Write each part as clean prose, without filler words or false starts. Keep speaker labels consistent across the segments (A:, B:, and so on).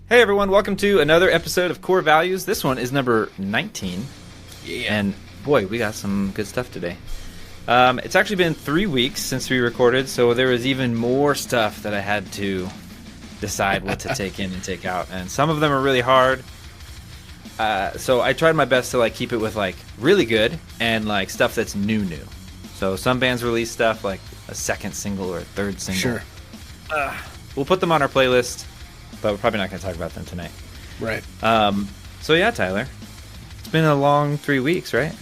A: Hey everyone, welcome to another episode of Core Values. This one is number 19.
B: Yeah.
A: And boy, we got some good stuff today. It's actually been 3 weeks since we recorded, so there was even more stuff that I had to decide what to take in and take out. And some of them are really hard. So I tried my best to keep it with really good and stuff that's new. So some bands release stuff like a second single or a third single.
B: Sure.
A: We'll put them on our playlist, but we're probably not going to talk about them tonight.
B: Right.
A: So yeah, Tyler, it's been a long 3 weeks, right?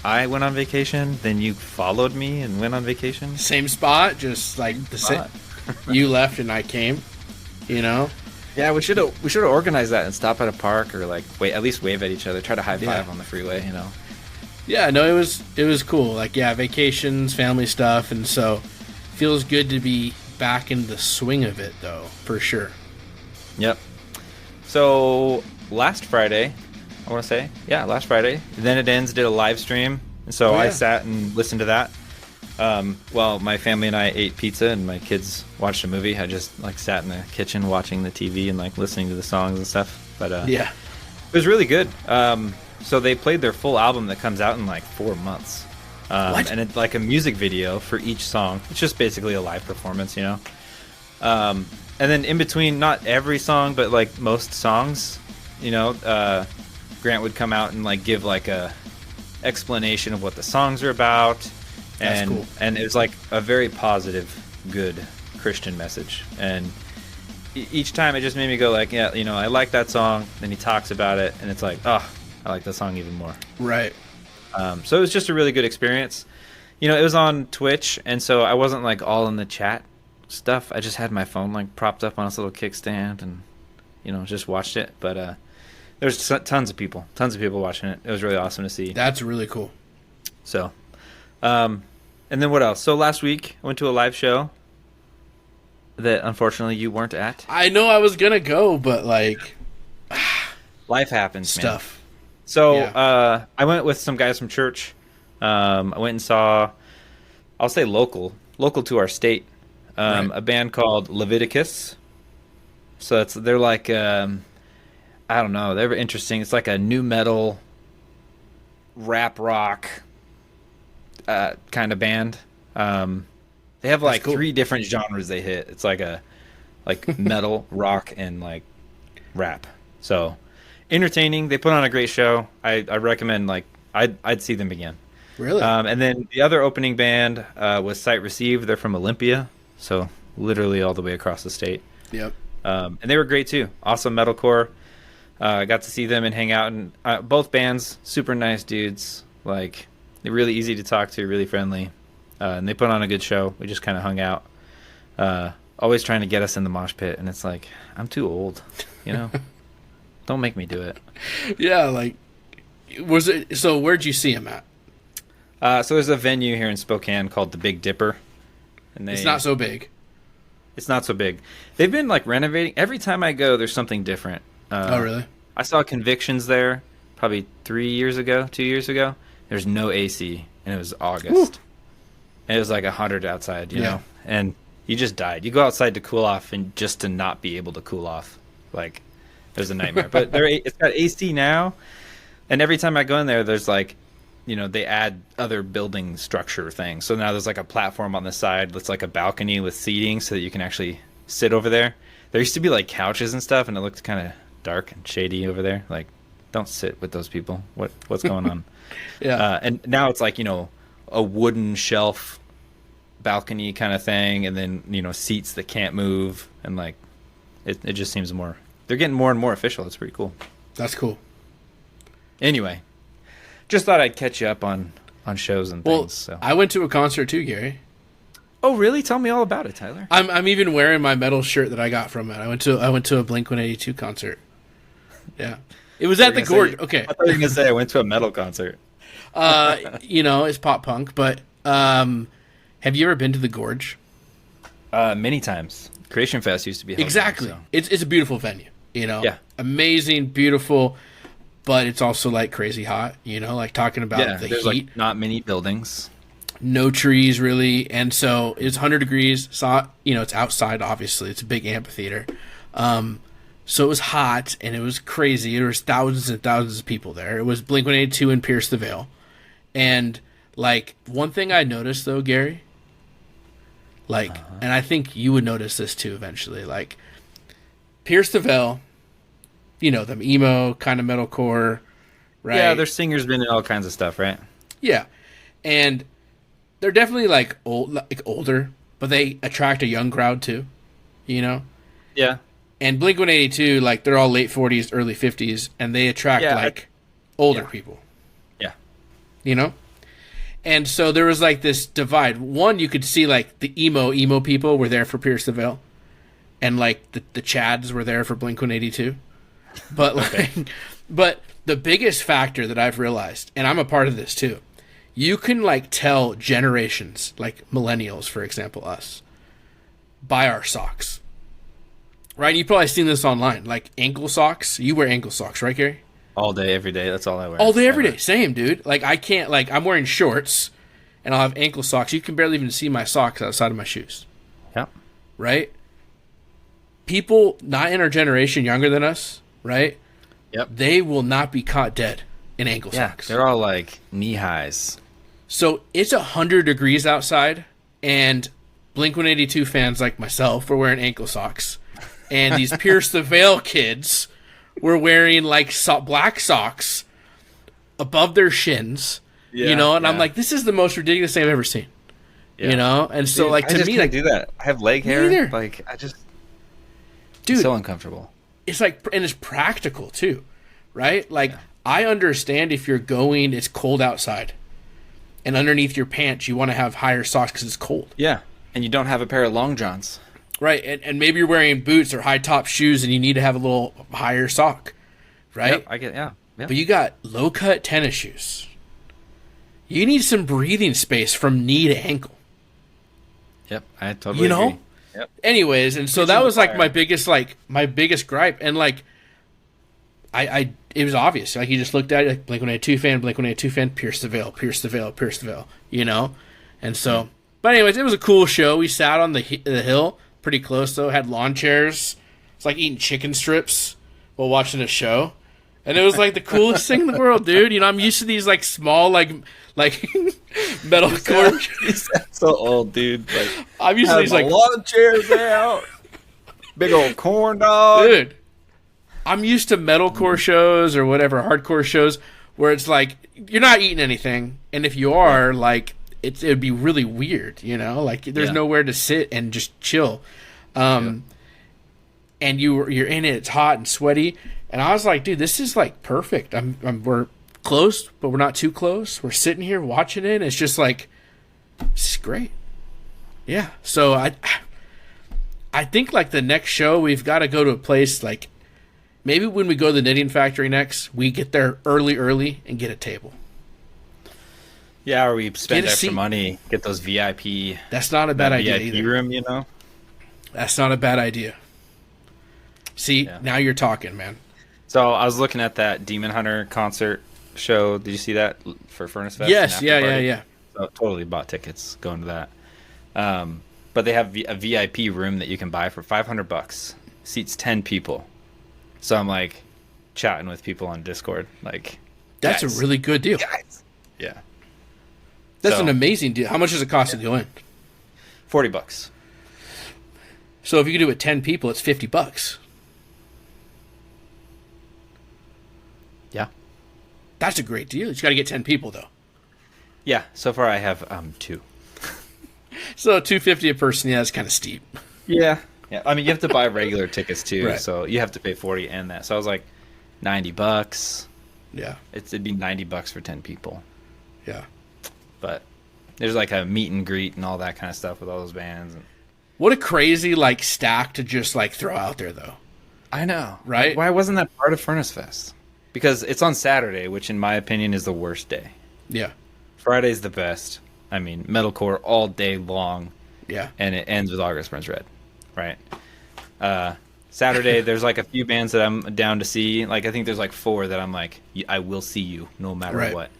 A: I went on vacation, then you followed me and went on vacation.
B: Same spot, just like the same. You left and I came. You know.
A: Yeah, we should have organized that and stop at a park or at least wave at each other, try to high five on the freeway, you know.
B: Yeah, no, it was cool. Vacations, family stuff, and so feels good to be back in the swing of it, though, for sure.
A: Yep. So last Friday, I want to say, last Friday, Then It Ends did a live stream, and so I sat and listened to that. While my family and I ate pizza and my kids watched a movie, I just sat in the kitchen watching the TV and listening to the songs and stuff. But it was really good. So they played their full album that comes out in 4 months. And it's a music video for each song. It's just basically a live performance, you know. And then in between, not every song, but most songs, you know, Grant would come out and give a explanation of what the songs are about. And,
B: That's cool.
A: And it was a very positive, good Christian message. And each time it just made me go I like that song. Then he talks about it, and it's I like the song even more.
B: Right.
A: So it was just a really good experience. You know, it was on Twitch, and so I wasn't all in the chat stuff. I just had my phone propped up on this little kickstand and, you know, just watched it. But there's tons of people watching it. It was really awesome to see.
B: That's really cool.
A: So, and then what else? So last week I went to a live show that unfortunately you weren't at.
B: I know I was gonna go, but
A: life happens,
B: stuff.
A: Man. So I went with some guys from church. I went and saw, I'll say local to our state, a band called Leviticuss. So they're I don't know, they're interesting. It's a new metal, rap rock kind of band. They have cool. 3 different genres they hit. It's a metal, rock, and rap. So entertaining. They put on a great show. I recommend I'd see them again.
B: Really?
A: And then the other opening band was Sight Receive. They're from Olympia, so literally all the way across the state.
B: Yep.
A: And they were great too. Awesome metalcore. I got to see them and hang out, and both bands super nice dudes. They're really easy to talk to, really friendly, and they put on a good show. We just kind of hung out. Always trying to get us in the mosh pit, and it's I'm too old, you know. Don't make me do it.
B: Yeah, was it? So where'd you see him at?
A: So there's a venue here in Spokane called the Big Dipper, and
B: it's not so big.
A: It's not so big. They've been renovating. Every time I go, there's something different.
B: Oh, really?
A: I saw Convictions there probably 2 years ago. There's no AC, and it was August. Woo. And it was 100 outside, you know, and you just died. You go outside to cool off, and just to not be able to cool off, it was a nightmare. But it's got AC now, and every time I go in there, there's they add other building structure things. So now there's a platform on the side that's a balcony with seating so that you can actually sit over there. There used to be couches and stuff, and it looked kind of dark and shady over there. Don't sit with those people. What's going on?
B: Yeah.
A: And now it's a wooden shelf balcony kind of thing, and then seats that can't move, and it just seems more. They're getting more and more official. It's pretty cool.
B: That's cool.
A: Anyway, just thought I'd catch you up on shows and things. So.
B: I went to a concert too, Gary.
A: Oh, really? Tell me all about it, Tyler.
B: I'm even wearing my metal shirt that I got from it. I went to a Blink-182 concert. Yeah, it was at the Gorge. Okay,
A: I thought you were gonna say I went to a metal concert.
B: It's pop punk, but have you ever been to the Gorge?
A: Many times. Creation Fest used to be held
B: exactly.
A: There, so.
B: It's a beautiful venue. Amazing, beautiful, but it's also crazy hot. Talking about the
A: there's
B: heat.
A: Not many buildings.
B: No trees really, and so it's 100 degrees. So it's outside. Obviously, it's a big amphitheater. So it was hot and it was crazy. There was thousands and thousands of people there. It was Blink-182 and Pierce the Veil. And, like, one thing I noticed, though, Gary, like, and I think you would notice this, too, eventually. Like, Pierce the Veil, you know, them emo, kind of metalcore, right?
A: Yeah, their singer's been in all kinds of stuff, right?
B: Yeah. And they're definitely, like, older, but they attract a young crowd, too, you know?
A: Yeah.
B: And Blink-182, like, they're all late 40s, early 50s, and they attract, older people.
A: Yeah.
B: You know? And so there was, like, this divide. One, you could see, like, the emo people were there for Pierce the Veil. And, like, the Chads were there for Blink-182. But, like, but the biggest factor that I've realized, and I'm a part of this, too, you can, like, tell generations, like millennials, for example, us, by our socks. Right? You've probably seen this online. Like, ankle socks. You wear ankle socks, right, Gary?
A: All day, every day. That's all I wear.
B: All day, every day. Same, dude. Like, I can't, like, I'm wearing shorts, and I'll have ankle socks. You can barely even see my socks outside of my shoes.
A: Yep.
B: Right? People not in our generation, younger than us, right?
A: Yep.
B: They will not be caught dead in ankle socks.
A: They're all, like, knee-highs.
B: So, it's 100 degrees outside, and Blink-182 fans like myself were wearing ankle socks. And these Pierce the Veil kids were wearing, like, black socks above their shins, you know? And I'm like, this is the most ridiculous thing I've ever seen, you know? And so, dude, like, to me,
A: can't do that. I have leg hair.
B: Neither.
A: Like, I just...
B: Dude.
A: It's so uncomfortable.
B: It's like, and it's practical, too, right? Like, I understand if you're going, it's cold outside. And underneath your pants, you want to have higher socks because it's cold.
A: Yeah. And you don't have a pair of long johns.
B: Right, and maybe you're wearing boots or high top shoes, and you need to have a little higher sock, right?
A: Yep, I get, yeah.
B: But you got low cut tennis shoes. You need some breathing space from knee to ankle.
A: Yep, I totally agree. Yep.
B: Anyways, and so that was like my biggest gripe, and like, I it was obvious. Like, you just looked at it, like, Blink-182 fan, Pierce the Veil, you know, and so. But anyways, it was a cool show. We sat on the hill. Pretty close, though. Had lawn chairs. It's like eating chicken strips while watching a show. And it was, like, the coolest thing in the world, dude. You know, I'm used to these, like, small, like metalcore.
A: You sound so old, dude. Like,
B: I'm used to these, like,
A: lawn chairs out. Big old corn dog.
B: Dude, I'm used to metalcore shows or whatever, hardcore shows, where it's, like, you're not eating anything. And if you are, like... It would be really weird, you know? Like, there's nowhere to sit and just chill. And you're in it, it's hot and sweaty. And I was like, dude, this is, like, perfect. We're close, but we're not too close. We're sitting here watching it, and it's just like, this is great. Yeah. So I think, like, the next show, we've got to go to a place, like, maybe when we go to the Knitting Factory next, we get there early and get a table.
A: Yeah, or we spend extra money, get those VIP.
B: That's not a bad idea
A: VIP
B: either.
A: Room, you know.
B: That's not a bad idea. See, now you're talking, man.
A: So I was looking at that Demon Hunter concert show. Did you see that for Furnace Fest?
B: Yes, yeah.
A: So totally bought tickets going to that. But they have a VIP room that you can buy for $500. Seats 10 people. So I'm like chatting with people on Discord, like,
B: that's a really good deal.
A: Guys. Yeah.
B: That's an amazing deal. How much does it cost to go in?
A: $40.
B: So if you could do it 10 people, it's $50.
A: Yeah.
B: That's a great deal. You just got to get 10 people, though.
A: Yeah. So far, I have 2.
B: So $250 a person. Yeah, that's kind of steep.
A: Yeah. Yeah. I mean, you have to buy regular tickets too,
B: right.
A: So you have to pay $40 and that. So I was like, $90.
B: Yeah.
A: It'd be $90 for 10 people.
B: Yeah.
A: But there's like a meet and greet and all that kind of stuff with all those bands. And...
B: What a crazy, like, stack to just, like, throw out there, though.
A: I know.
B: Right?
A: Why wasn't that part of Furnace Fest? Because it's on Saturday, which in my opinion is the worst day.
B: Yeah.
A: Friday's the best. I mean, metalcore all day long.
B: Yeah.
A: And it ends with August Burns Red. Right. Saturday, there's like a few bands that I'm down to see. Like, I think there's like 4 that I'm like, I will see you no matter what.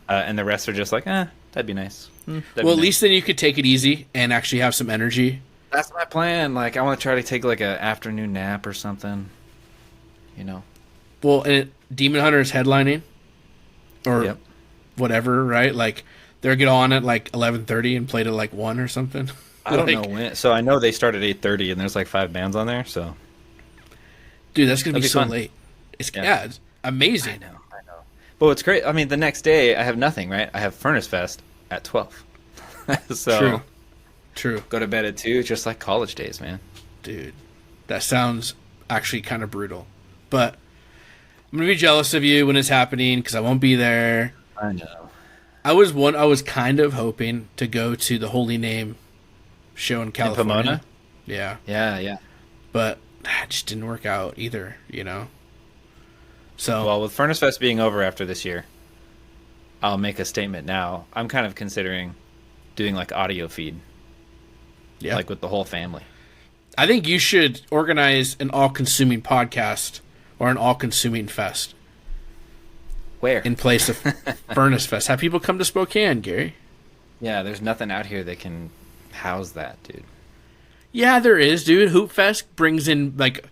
A: And the rest are just like, that'd be nice. At
B: least then you could take it easy and actually have some energy.
A: That's my plan. Like, I want to try to take like an afternoon nap or something. you know.
B: Well, and Demon Hunter is headlining, or whatever, right? Like they'll get on at like 11:30 and played at like 1 or something.
A: I don't know when. So I know they start at 8:30, and there's like 5 bands on there. So,
B: dude, that's gonna be so
A: fun.
B: late. It's it's amazing.
A: I know. But it's great. I mean, the next day I have nothing, right? I have Furnace Fest at 12. So
B: True.
A: Go to bed at 2, just like college days, man.
B: Dude, that sounds actually kind of brutal. But I'm gonna be jealous of you when it's happening because I won't be there.
A: I know.
B: I was kind of hoping to go to the Holy Name show in California.
A: In Pomona?
B: Yeah.
A: Yeah.
B: But it just didn't work out either, you know? So,
A: well, with Furnace Fest being over after this year, I'll make a statement now. I'm kind of considering doing like audio feed.
B: Yeah.
A: Like with the whole family.
B: I think you should organize an all-consuming podcast or an all-consuming fest.
A: Where?
B: In place of Furnace Fest. Have people come to Spokane, Gary.
A: Yeah, there's nothing out here that can house that, dude.
B: Yeah, there is, dude. Hoop Fest brings in like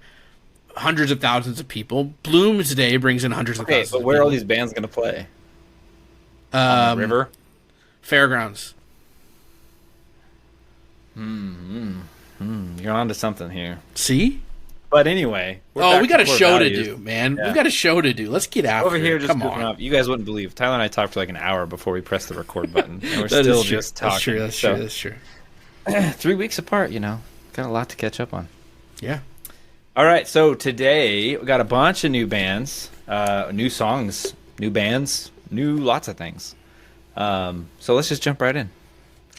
B: hundreds of thousands of people. Bloomsday brings in hundreds of thousands.
A: But where are all these bands going to play? On the river?
B: Fairgrounds.
A: You're on to something here.
B: See?
A: But anyway.
B: We got a show to do, man. Yeah. We've got a show to do. Let's get after
A: over here. Just
B: come on.
A: Up. You guys wouldn't believe. Tyler and I talked for like an hour before we pressed the record button. And we're still just talking.
B: That's true.
A: 3 weeks apart, you know. Got a lot to catch up on.
B: Yeah.
A: All right, so today we got a bunch of new bands, new songs, new bands, new lots of things. So let's just jump right in.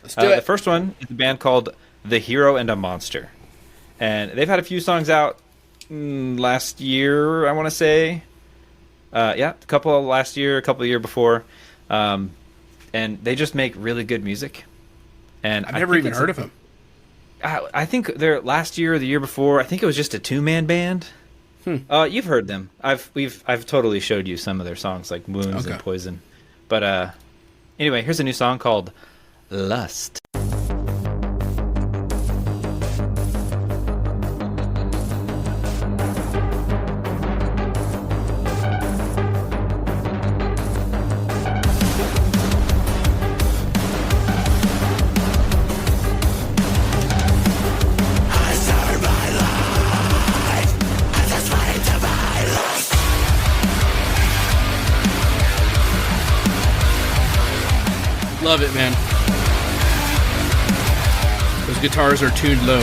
B: Let's do it.
A: The first one is a band called The Hero and a Monster. And they've had a few songs out last year, I want to say. A couple last year, a couple the year before. And they just make really good music. And
B: I've never even heard of them.
A: I think they're last year or the year before. I think it was just a 2-man band. You've heard them. I've totally showed you some of their songs like Wounds and Poison. But anyway, here's a new song called Lust.
B: Love it, man. Those guitars are tuned low.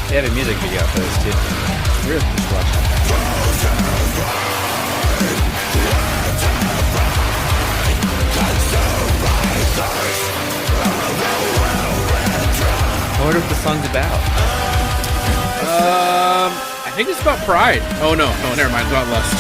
A: They have a music video for this too. Really? Just watch it. I wonder what the song's about.
B: I think it's about pride. Oh no, never mind. It's about lust.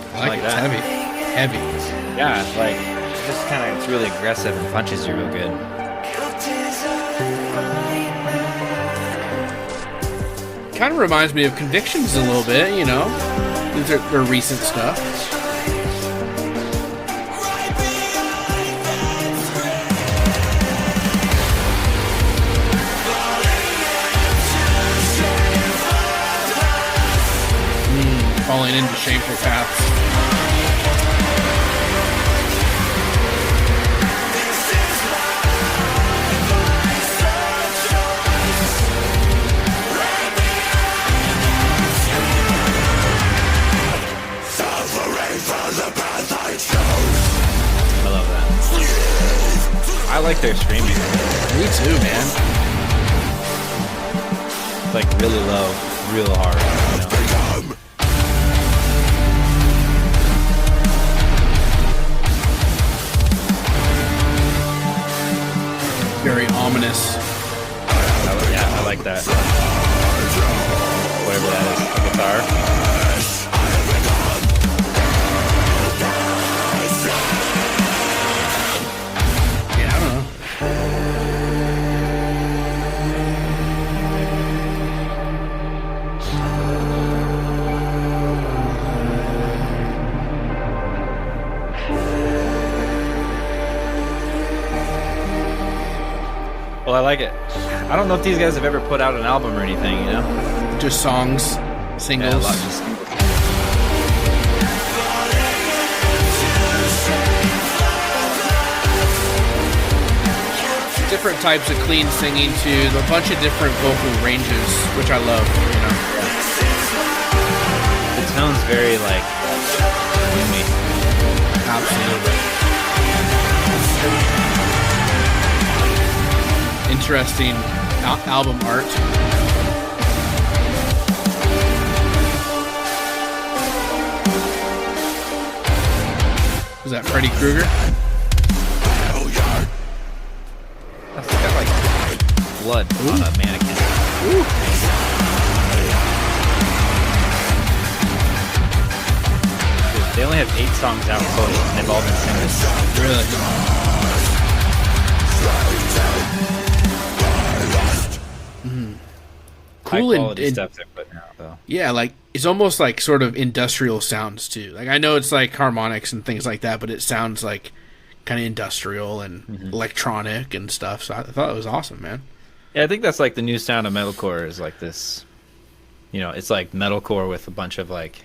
B: I like it. It's heavy.
A: Yeah, it's like just kind of, it's really aggressive and punches you real good.
B: Kind of reminds me of Convictions a little bit, you know. These are their recent stuff. Falling into shameful paths.
A: I love that. I like their screaming.
B: Me too, man.
A: It's like really low, real hard. You know?
B: very ominous.
A: I like that. Whatever that is, the guitar.
B: Yeah, I don't know.
A: Well, I like it. I don't know if these guys have ever put out an album or anything, you know?
B: Just songs, singles.
A: Yeah, a lot of just singles.
B: Different types of clean singing to a bunch of different vocal ranges, which I love, you know.
A: The tone's very, like, gloomy.
B: Absolutely. Interesting album art. Was that Freddy Krueger?
A: That's got like blood on a mannequin.
B: Ooh.
A: Dude, they only have 8 songs out total, and they've all been singles.
B: Really? Cool
A: High quality
B: and
A: stuff they're putting out, though.
B: yeah, like it's almost like sort of industrial sounds too. Like I know it's like harmonics and things like that, but it sounds like kind of industrial and electronic and stuff. So I thought it was awesome, man.
A: Yeah, I think that's like the new sound of metalcore is like this. You know, it's like metalcore with a bunch of like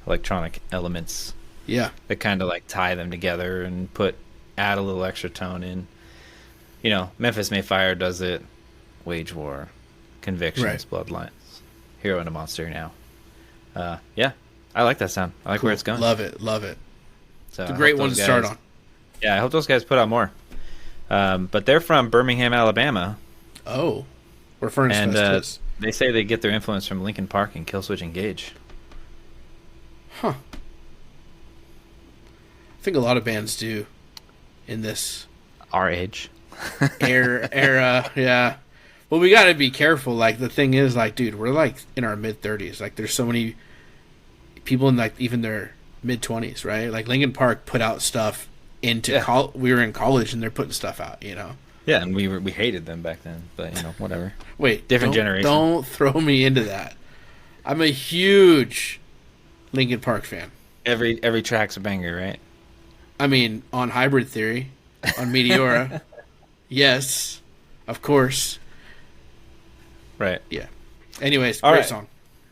A: electronic elements
B: Yeah,
A: that kind of like tie them together and add a little extra tone in. You know, Memphis May Fire does it. Wage War, Convictions,
B: Right.
A: Bloodlines, Hero and a Monster now. Yeah, I like that sound. I like
B: cool.
A: where it's going.
B: Love it, love it.
A: So
B: It's a
A: I
B: great
A: hope
B: one to
A: those
B: start
A: guys-
B: on.
A: Yeah, I hope those guys put out more. But they're from Birmingham, Alabama,
B: Oh, where Furnace
A: and
B: Fest is.
A: they say they get their influence from Linkin Park and Killswitch Engage.
B: Huh. I think a lot of bands do in this
A: Our age.
B: era. Yeah. Well, we got to be careful. Like the thing is, like, dude, we're like in our mid-30s. Like, there's so many people in like even their mid-20s, right? Like Linkin Park put out stuff into we were in college and they're putting stuff out, you know.
A: Yeah, and we hated them back then, but you know, whatever.
B: Wait,
A: Different
B: don't-
A: generation.
B: Don't throw me into that. I'm a huge Linkin Park fan.
A: Every track's a banger, right?
B: I mean, on Hybrid Theory, on Meteora, yes, of course.
A: Right.
B: Yeah. Anyways,
A: All
B: great
A: right.
B: song.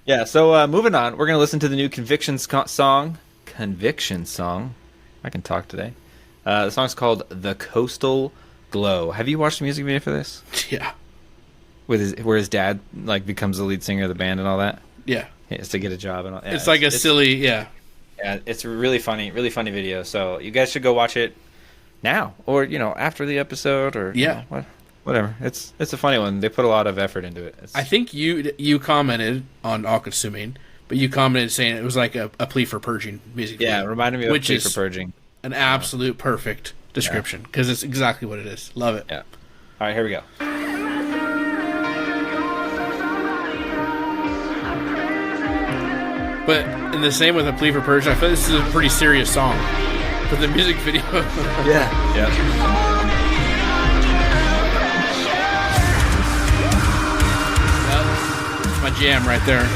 A: Yeah, so moving on, we're going to listen to the new song. Conviction song. I can talk today. The song's called The Coastal Glow. Have you watched the music video for this?
B: Yeah.
A: Where his dad like becomes the lead singer of the band and all that?
B: Yeah.
A: He has to get a job and all that.
B: It's like a silly, yeah.
A: Yeah, it's a really funny video. So you guys should go watch it now or, you know, after the episode or
B: Yeah.
A: you know, whatever. It's a funny one. They put a lot of effort into it.
B: I think you commented on All Consuming, but you commented saying it was like a plea for purging music video.
A: Yeah, it reminded me of
B: which
A: Plea
B: is
A: for Purging.
B: an absolute perfect description because it's exactly what it is. Love it.
A: Yeah. All right, here we go.
B: But in the same with a plea for purging, I feel this is a pretty serious song. But the music video,
A: Yeah. Yeah.
B: that's my jam right there.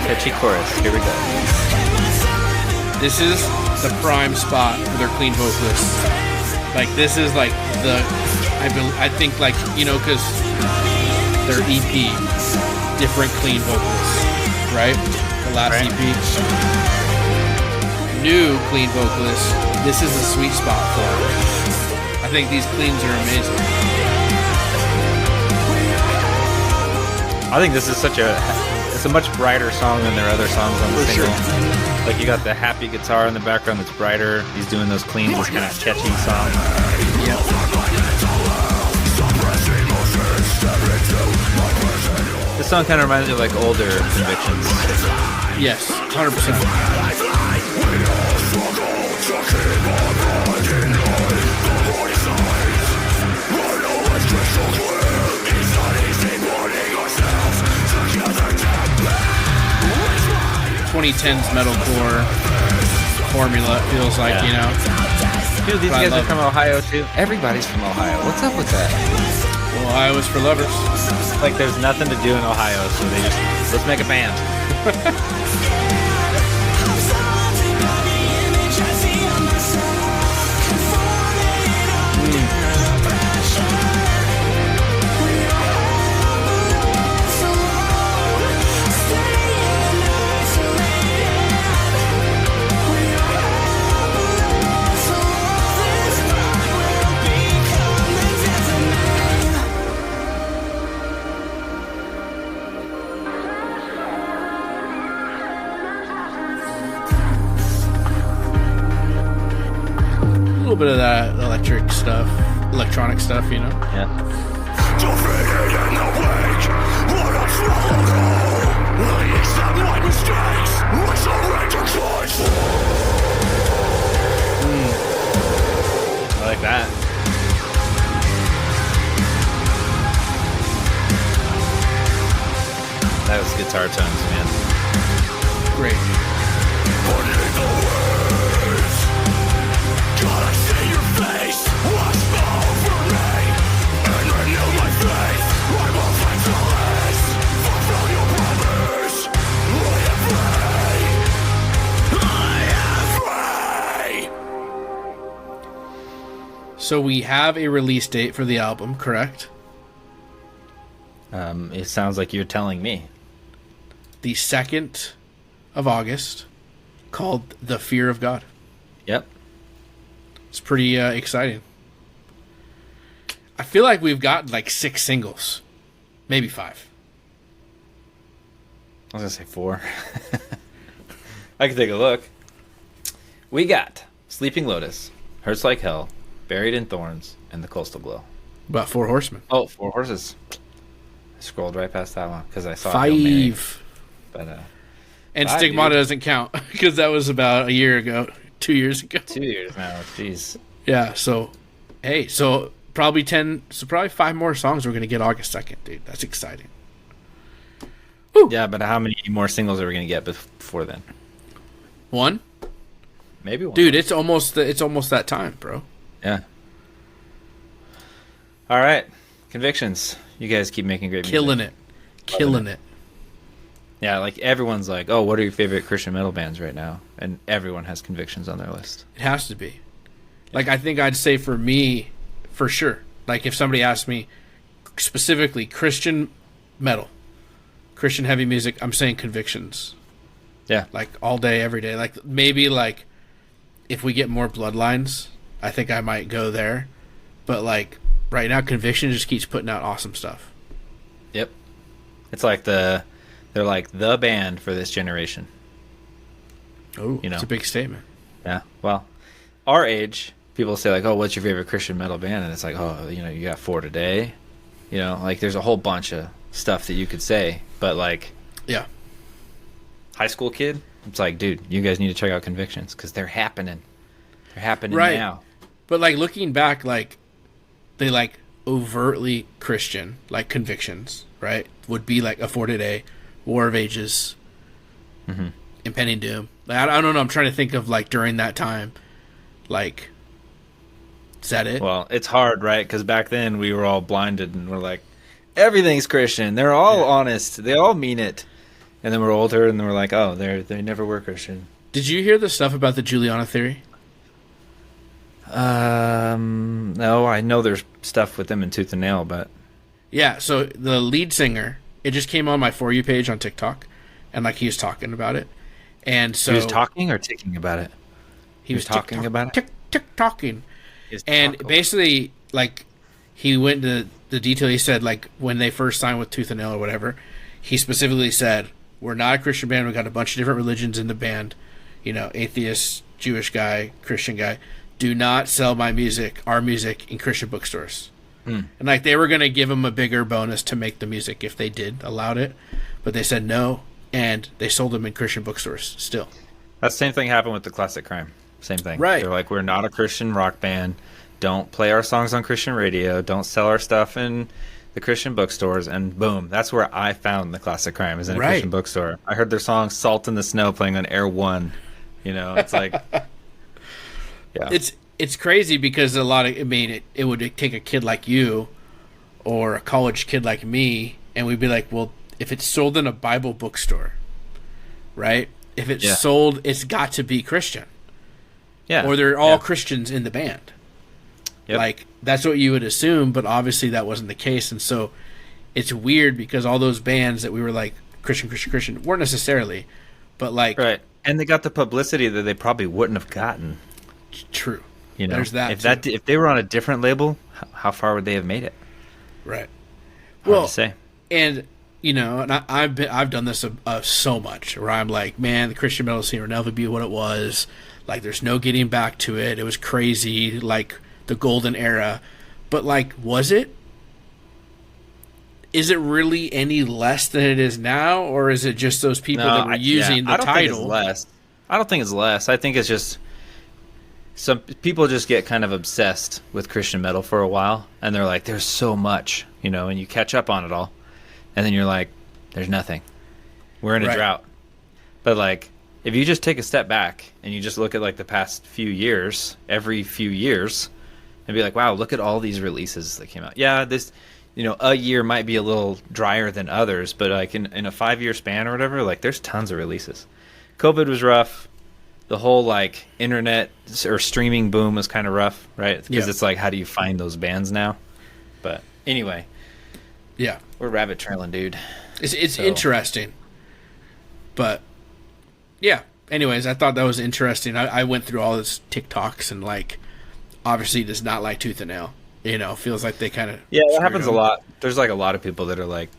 A: Catchy chorus. Here we go.
B: This is the prime spot for their clean vocalists. Like this is like I think like, you know, because their EP, different clean vocalists. right? The last EP. New clean vocalist. This is a sweet spot for her. I think these cleans are amazing.
A: I think this is it's a much brighter song than their other songs on the single. Sure. Like you got the happy guitar in the background that's brighter. He's doing those cleans, this kind of catchy song.
B: Yep.
A: This song kind of reminds me of like older Convictions.
B: Yes, 100%. 2010s metalcore formula, it feels like, you know.
A: Dude, these guys are from Ohio too. Everybody's from Ohio. What's up with that?
B: Ohio is for lovers.
A: Like there's nothing to do in Ohio, so they just, let's make a band.
B: A little bit of that electronic stuff, you know?
A: Yeah. I like that. That was guitar tones, man.
B: Great. So we have a release date for the album, correct?
A: It sounds like you're telling me.
B: The 2nd of August, called The Fear of God.
A: Yep.
B: It's pretty exciting. I feel like we've got like 6 singles. Maybe 5.
A: I was going to say 4. I can take a look. We got Sleeping Lotus, Hurts Like Hell, Buried in Thorns, and The Coastal Glow.
B: About 4 Horsemen.
A: Oh, 4 Horses. I scrolled right past that one because I saw
B: 5.
A: But
B: and Stigmata doesn't count because that was about a year ago, 2 years ago.
A: 2 years now. Jeez.
B: Yeah. So, hey, probably 5 more songs we're gonna get August 2nd, dude. That's exciting.
A: Woo. Yeah, but how many more singles are we gonna get before then?
B: 1.
A: Maybe 1.
B: Dude, it's almost that time, bro.
A: Yeah. All right. Convictions. You guys keep making great music.
B: Killing it.
A: Yeah, like everyone's like, oh, what are your favorite Christian metal bands right now? And everyone has Convictions on their list.
B: It has to be. Like, I think I'd say for me, for sure. Like, if somebody asked me specifically Christian metal, Christian heavy music, I'm saying Convictions.
A: Yeah.
B: Like, all day, every day. Like, maybe, like, if we get more Bloodlines, I think I might go there. But, like, right now, Conviction just keeps putting out awesome stuff.
A: Yep. It's like they're like the band for this generation.
B: Oh, it's a big statement.
A: Yeah. Well, our age, people say like, oh, what's your favorite Christian metal band? And it's like, oh, you got For Today. Like there's a whole bunch of stuff that you could say. But like,
B: yeah,
A: high school kid, it's like, dude, you guys need to check out Convictions because they're happening. They're happening
B: right
A: now.
B: But like looking back, like they like overtly Christian, like Convictions, right? Would be like a For Today, War of Ages, Impending Doom. Like, I don't know. I'm trying to think of like during that time, like, is that it?
A: Well, it's hard, right? Because back then we were all blinded and we're like, everything's Christian. They're all honest. They all mean it. And then we're older and we're like, oh, they never were Christian.
B: Did you hear the stuff about the Juliana theory?
A: No, I know there's stuff with them in Tooth and Nail, but
B: yeah. So the lead singer, it just came on my For You page on TikTok, and like he was talking about it, and so
A: he was talking or ticking about it. He was talking about it.
B: Talking, and basically like he went to the detail. He said like when they first signed with Tooth and Nail or whatever, he specifically said, "We're not a Christian band. We got a bunch of different religions in the band. You know, atheist, Jewish guy, Christian guy. Do not sell our music, in Christian bookstores." And like they were gonna give him a bigger bonus to make the music if they did allowed it, but they said no, and they sold them in Christian bookstores still.
A: That same thing happened with the Classic Crime. Same thing.
B: Right.
A: They're like, we're not a Christian rock band. Don't play our songs on Christian radio. Don't sell our stuff in the Christian bookstores. And boom, that's where I found the Classic Crime, is in a Christian bookstore. I heard their song "Salt in the Snow" playing on Air One. You know, it's like, yeah.
B: It's crazy because a lot of, I mean, it would take a kid like you or a college kid like me, and we'd be like, well, if it's sold in a Bible bookstore, right? If it's sold, it's got to be Christian. Yeah. Or they're all Christians in the band. Yep. Like, that's what you would assume, but obviously that wasn't the case. And so it's weird because all those bands that we were like, Christian, weren't necessarily, but like.
A: Right. And they got the publicity that they probably wouldn't have gotten.
B: True.
A: You know,
B: there's that.
A: If they were on a different label, how far would they have made it?
B: Right.
A: Hard to say.
B: And you know, and I've done this so much where I'm like, man, the Christian metal scene will never be what it was. Like, there's no getting back to it. It was crazy, like the golden era. But like, was it? Is it really any less than it is now, or is it just those people that were using the title?
A: Think it's less. I don't think it's less. I think it's just. Some people just get kind of obsessed with Christian metal for a while, and they're like, there's so much, you know, and you catch up on it all, and then you're like, there's nothing. We're in a drought. But like, if you just take a step back and you just look at like the past few years, every few years, and be like, wow, look at all these releases that came out. Yeah, this, you know, a year might be a little drier than others, but like in a 5-year span or whatever, like there's tons of releases. COVID was rough. The whole like internet or streaming boom was kind of rough, right? Because it's like, how do you find those bands now? But anyway, we're rabbit trailing, dude.
B: It's interesting, but yeah. Anyways, I thought that was interesting. I went through all this TikToks and like, obviously does not like Tooth and Nail. You know, feels like they kind of
A: that happens a lot. There's like a lot of people that are like,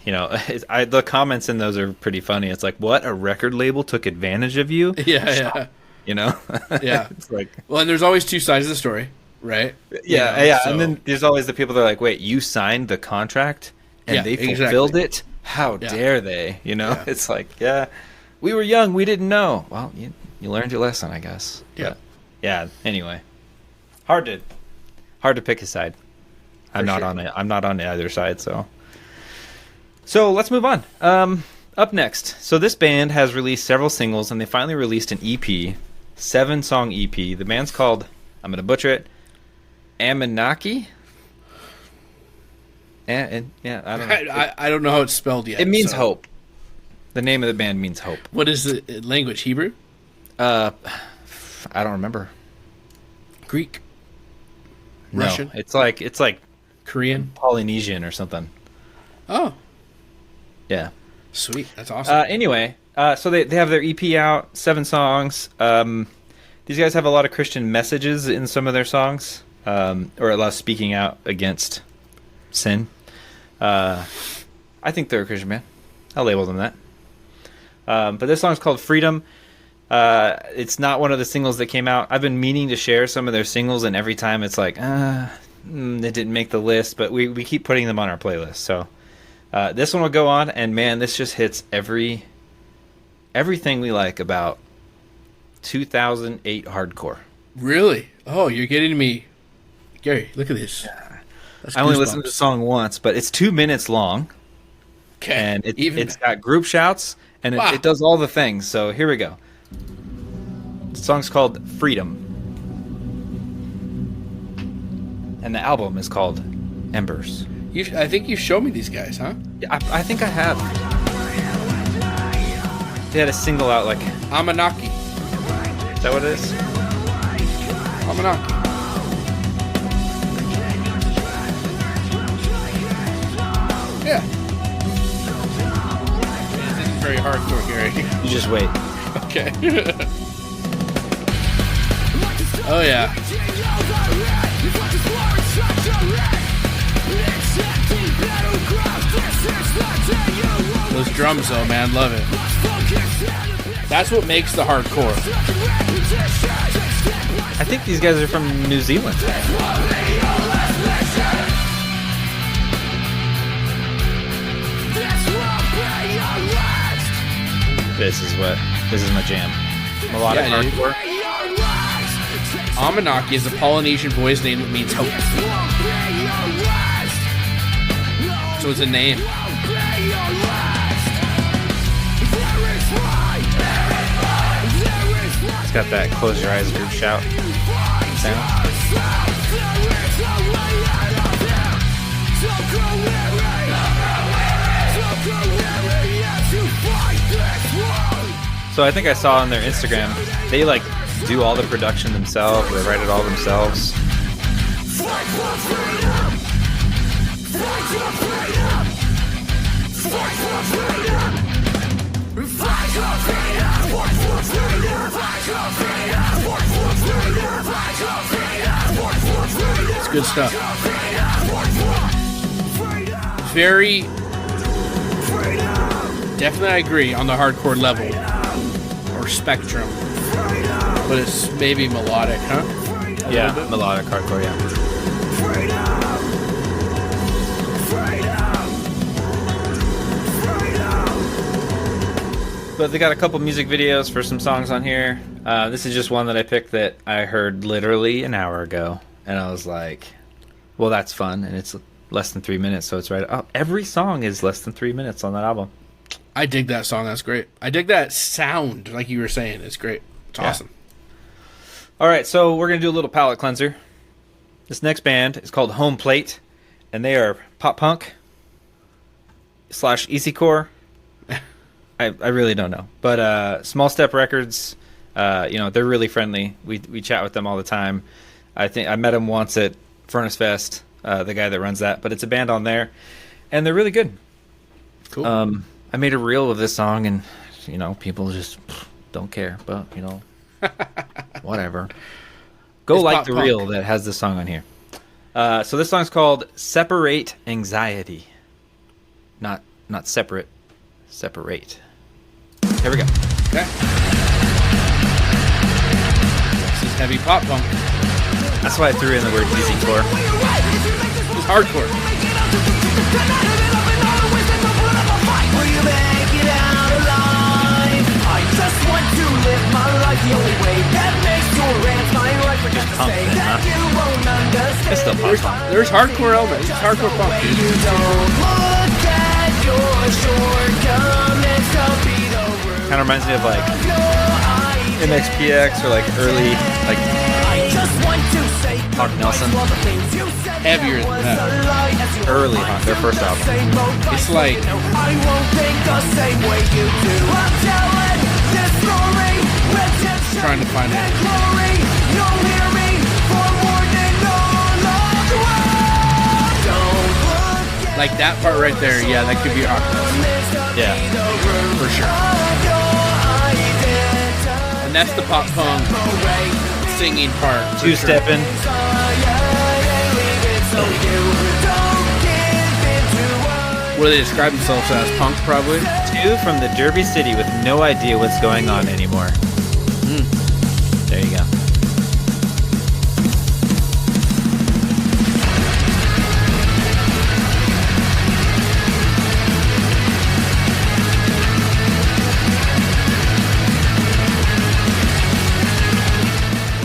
A: you know, the comments in those are pretty funny. It's like, what? A record label took advantage of you?
B: Yeah.
A: You know?
B: Yeah.
A: It's like,
B: well, and there's always two sides of the story, right?
A: Yeah, you know, so. And then there's always the people that are like, wait, you signed the contract and they fulfilled it? How dare they? You know? Yeah. It's like, we were young. We didn't know. Well, you learned your lesson, I guess.
B: Yeah.
A: But, anyway. Hard to pick a side. I'm not on either side, so. So let's move on. Up next. So this band has released several singles, and they finally released an EP, 7-song EP. The band's called, I'm going to butcher it, Amanaki. And I don't know.
B: I don't know how it's spelled yet.
A: It means hope. The name of the band means hope.
B: What is the language? Hebrew?
A: I don't remember.
B: Greek?
A: No,
B: Russian?
A: It's like
B: Korean?
A: Polynesian or something.
B: Oh.
A: Yeah.
B: Sweet. That's awesome.
A: Anyway, so they have their EP out, 7 songs. These guys have a lot of Christian messages in some of their songs, or a lot of speaking out against sin. I think they're a Christian band. I'll label them that. But this song's called Freedom. It's not one of the singles that came out. I've been meaning to share some of their singles, and every time it's like, they didn't make the list, but we keep putting them on our playlist. So this one will go on, and man, this just hits everything we like about 2008 hardcore.
B: Really? Oh, you're getting me. Gary, look at this.
A: I only listened to the song once, but it's 2 minutes long.
B: Okay.
A: And it's got group shouts, and it does all the things. So here we go. The song's called Freedom. And the album is called Embers.
B: I think you showed me these guys, huh?
A: Yeah, I think I have. They had a single out like...
B: Amanaki.
A: Is that what it is?
B: Amanaki. Yeah. This isn't very very hardcore, Gary.
A: You just wait.
B: Okay. Oh yeah. Those drums though, man, love it. That's what makes the hardcore.
A: I think these guys are from New Zealand. This is my jam. Melodic hardcore.
B: Amanaki is a Polynesian boy's name that means hope. So it's a name.
A: It's got that close your eyes group shout sound. So I think I saw on their Instagram, they like do all the production themselves, they write it all themselves.
B: It's good stuff. Very, definitely I agree on the hardcore level or spectrum, but it's maybe melodic, huh?
A: Yeah, melodic hardcore, yeah. But they got a couple music videos for some songs on here. This is just one that I picked that I heard literally an hour ago. And I was like, well, that's fun. And it's less than 3 minutes, so it's right. Oh, every song is less than 3 minutes on that album.
B: I dig that song. That's great. I dig that sound, like you were saying. It's great. It's awesome.
A: All right, so we're going to do a little palate cleanser. This next band is called Homeplate, and they are pop punk / easycore. I really don't know. But Small Step Records, they're really friendly. We chat with them all the time. I think I met them once at Furnace Fest, the guy that runs that. But it's a band on there, and they're really good.
B: Cool.
A: I made a reel of this song, and, people just don't care. But, whatever. Go
B: It's
A: like
B: pop
A: the
B: punk.
A: reel that has this song on here. So this song's called Separate Anxiety. Not separate. Separate. Here we go.
B: Okay. This is heavy pop punk.
A: That's why I threw in the word easycore.
B: It's hardcore.
A: Just punk then, huh? It's still pop punk.
B: There's hardcore elements. It's hardcore punk, dude.
A: Kind of reminds me of like MXPX or like early like Hawk Nelson.
B: Heavier than that.
A: Early Hawk, their first album.
B: It's like trying to find it. Like that part right there, yeah, that could be Hawk Nelson.
A: Yeah.
B: For sure. And that's the pop punk singing part. for sure.
A: Two-stepping.
B: What do they describe themselves as? Punk, probably?
A: Two from the Derby City with no idea what's going on anymore. There you go.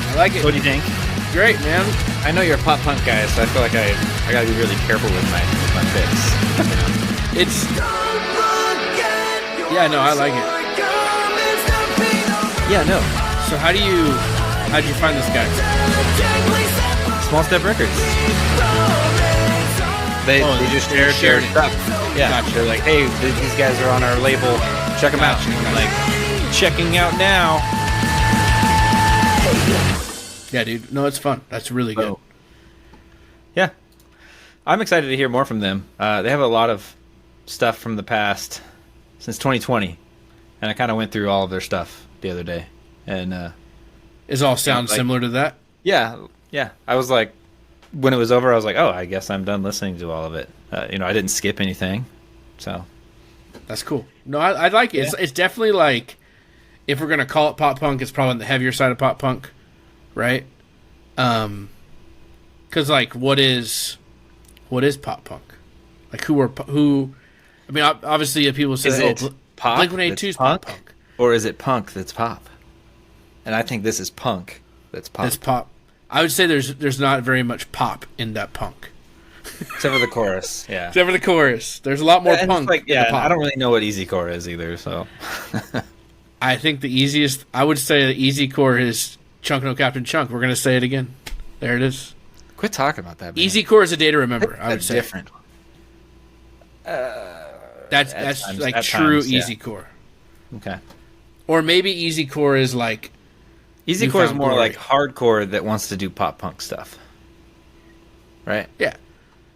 B: I like it.
A: What do you think?
B: Great, man.
A: I know you're a pop punk guy, so I feel like I gotta be really careful with my picks.
B: It's... Yeah, no, I like it.
A: Yeah, no.
B: So how'd you find this guy?
A: Small Step Records. They just
B: shared
A: shared
B: it.
A: stuff. Yeah,
B: Gotcha.
A: they're like, hey, these guys are on our label. Check them out.
B: Gotcha.
A: And I'm like, checking out now.
B: Yeah, dude. No, it's fun. That's really good.
A: Oh. Yeah, I'm excited to hear more from them. They have a lot of stuff from the past since 2020. and I kind of went through all of their stuff the other day, and
B: Is all sound similar to that?
A: Yeah. I was like, when it was over, I was like, oh, I guess I'm done listening to all of it. I didn't skip anything, so
B: that's cool. No, I like it. It's definitely like, if we're gonna call it pop punk, it's probably on the heavier side of pop punk, right? Because like, what is pop punk? Like, who? I mean, obviously, people say,
A: is it pop?
B: Blink-182 is pop punk,
A: or is it punk that's pop? And I think this is punk that's pop.
B: That's pop. I would say there's not very much pop in that punk.
A: Except for the chorus, yeah.
B: Except for the chorus. There's a lot more punk.
A: I don't really know what easycore is either, so.
B: I think I would say easycore is Chunk No Captain Chunk. We're going to say it again. There it is.
A: Quit talking about that, man.
B: Easycore is a day to remember, I would say.
A: Different.
B: That's
A: times,
B: like true
A: times, yeah.
B: easycore.
A: Okay.
B: Or maybe easycore is like...
A: Easycore is more like hardcore that wants to do pop punk stuff, right?
B: Yeah.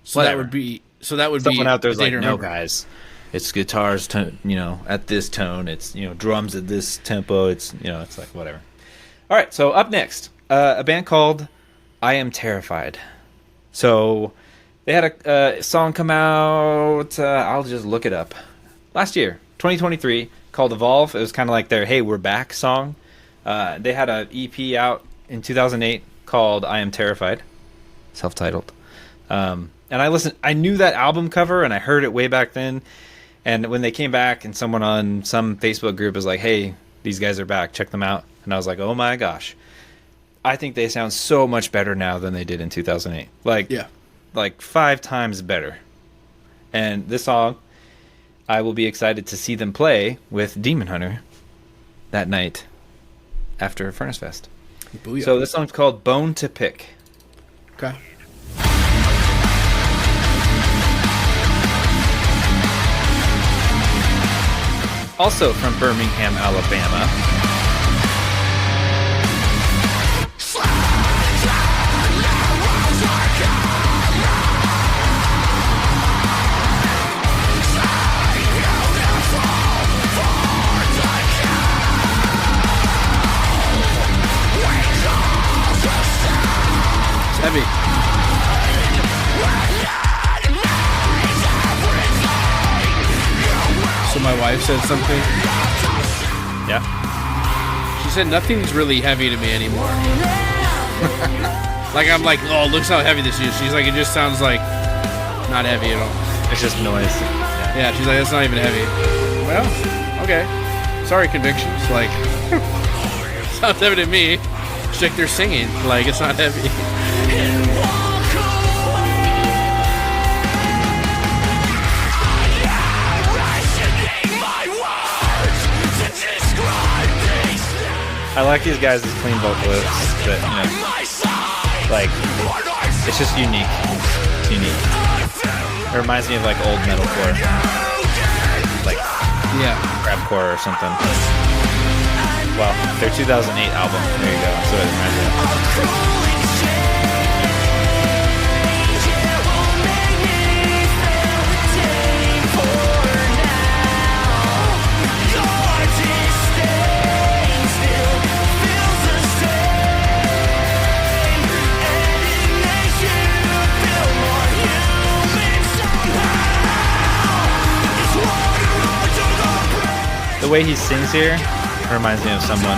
B: So that would be
A: someone out there's like, no
B: remember.
A: guys, it's guitars, at this tone. It's drums at this tempo. It's it's like whatever. All right. So up next, a band called I Am Terrified. So they had a song come out. I'll just look it up. Last year, 2023, called Evolve. It was kind of like their "Hey, We're Back" song. They had an EP out in 2008 called I Am Terrified, self-titled. And I knew that album cover, and I heard it way back then. And when they came back, and someone on some Facebook group was like, hey, these guys are back, check them out. And I was like, oh my gosh. I think they sound so much better now than they did in 2008. Like 5 times better. And this song, I will be excited to see them play with Demon Hunter that night after Furnace Fest.
B: Booyah.
A: So this song's called Bone to Pick.
B: Okay.
A: Also from Birmingham, Alabama.
B: Heavy. So my wife said something.
A: Yeah.
B: She said nothing's really heavy to me anymore. Like, I'm like, oh, look how heavy this is. She's like, it just sounds like not heavy at all.
A: It's just noise.
B: Yeah, she's like, that's not even heavy. Well, okay. Sorry, Convictions. Like, sounds heavy to me. She's like, they're singing. Like, it's not heavy.
A: I like these guys as clean vocalists, but like it's just unique. It's unique. It reminds me of like old metalcore, like crapcore or something. Well, their 2008 album. There you go. That's what it reminds me of. The way he sings here reminds me of someone.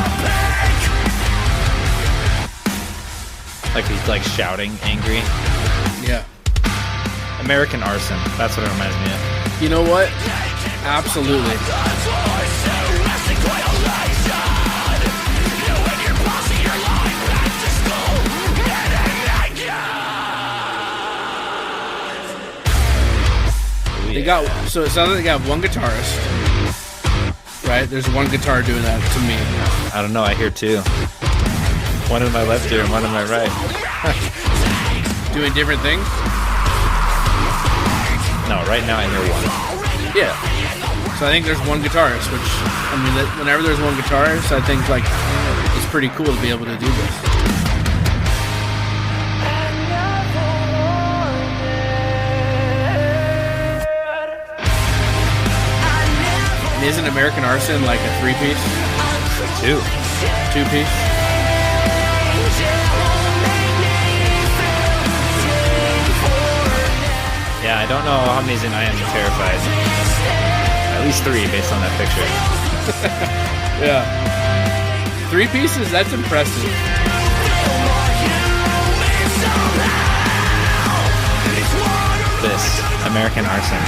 A: Like he's like shouting, angry.
B: Yeah.
A: American Arson. That's what it reminds me of.
B: You know what? Absolutely. They got, so it sounds like they got one guitarist, right? There's one guitar doing that to me.
A: I don't know. I hear two. One in my left ear and one in my right.
B: Doing different things?
A: No, right now I hear one.
B: Yeah. So I think there's one guitarist, which, I mean, whenever there's one guitarist, I think, like, it's pretty cool to be able to do this. isn't American Arson like a 3-piece? 2-piece?
A: Yeah, I don't know how many's in I Am Terrified. At least 3 based on that picture.
B: Yeah. 3 pieces? That's impressive.
A: This American Arson.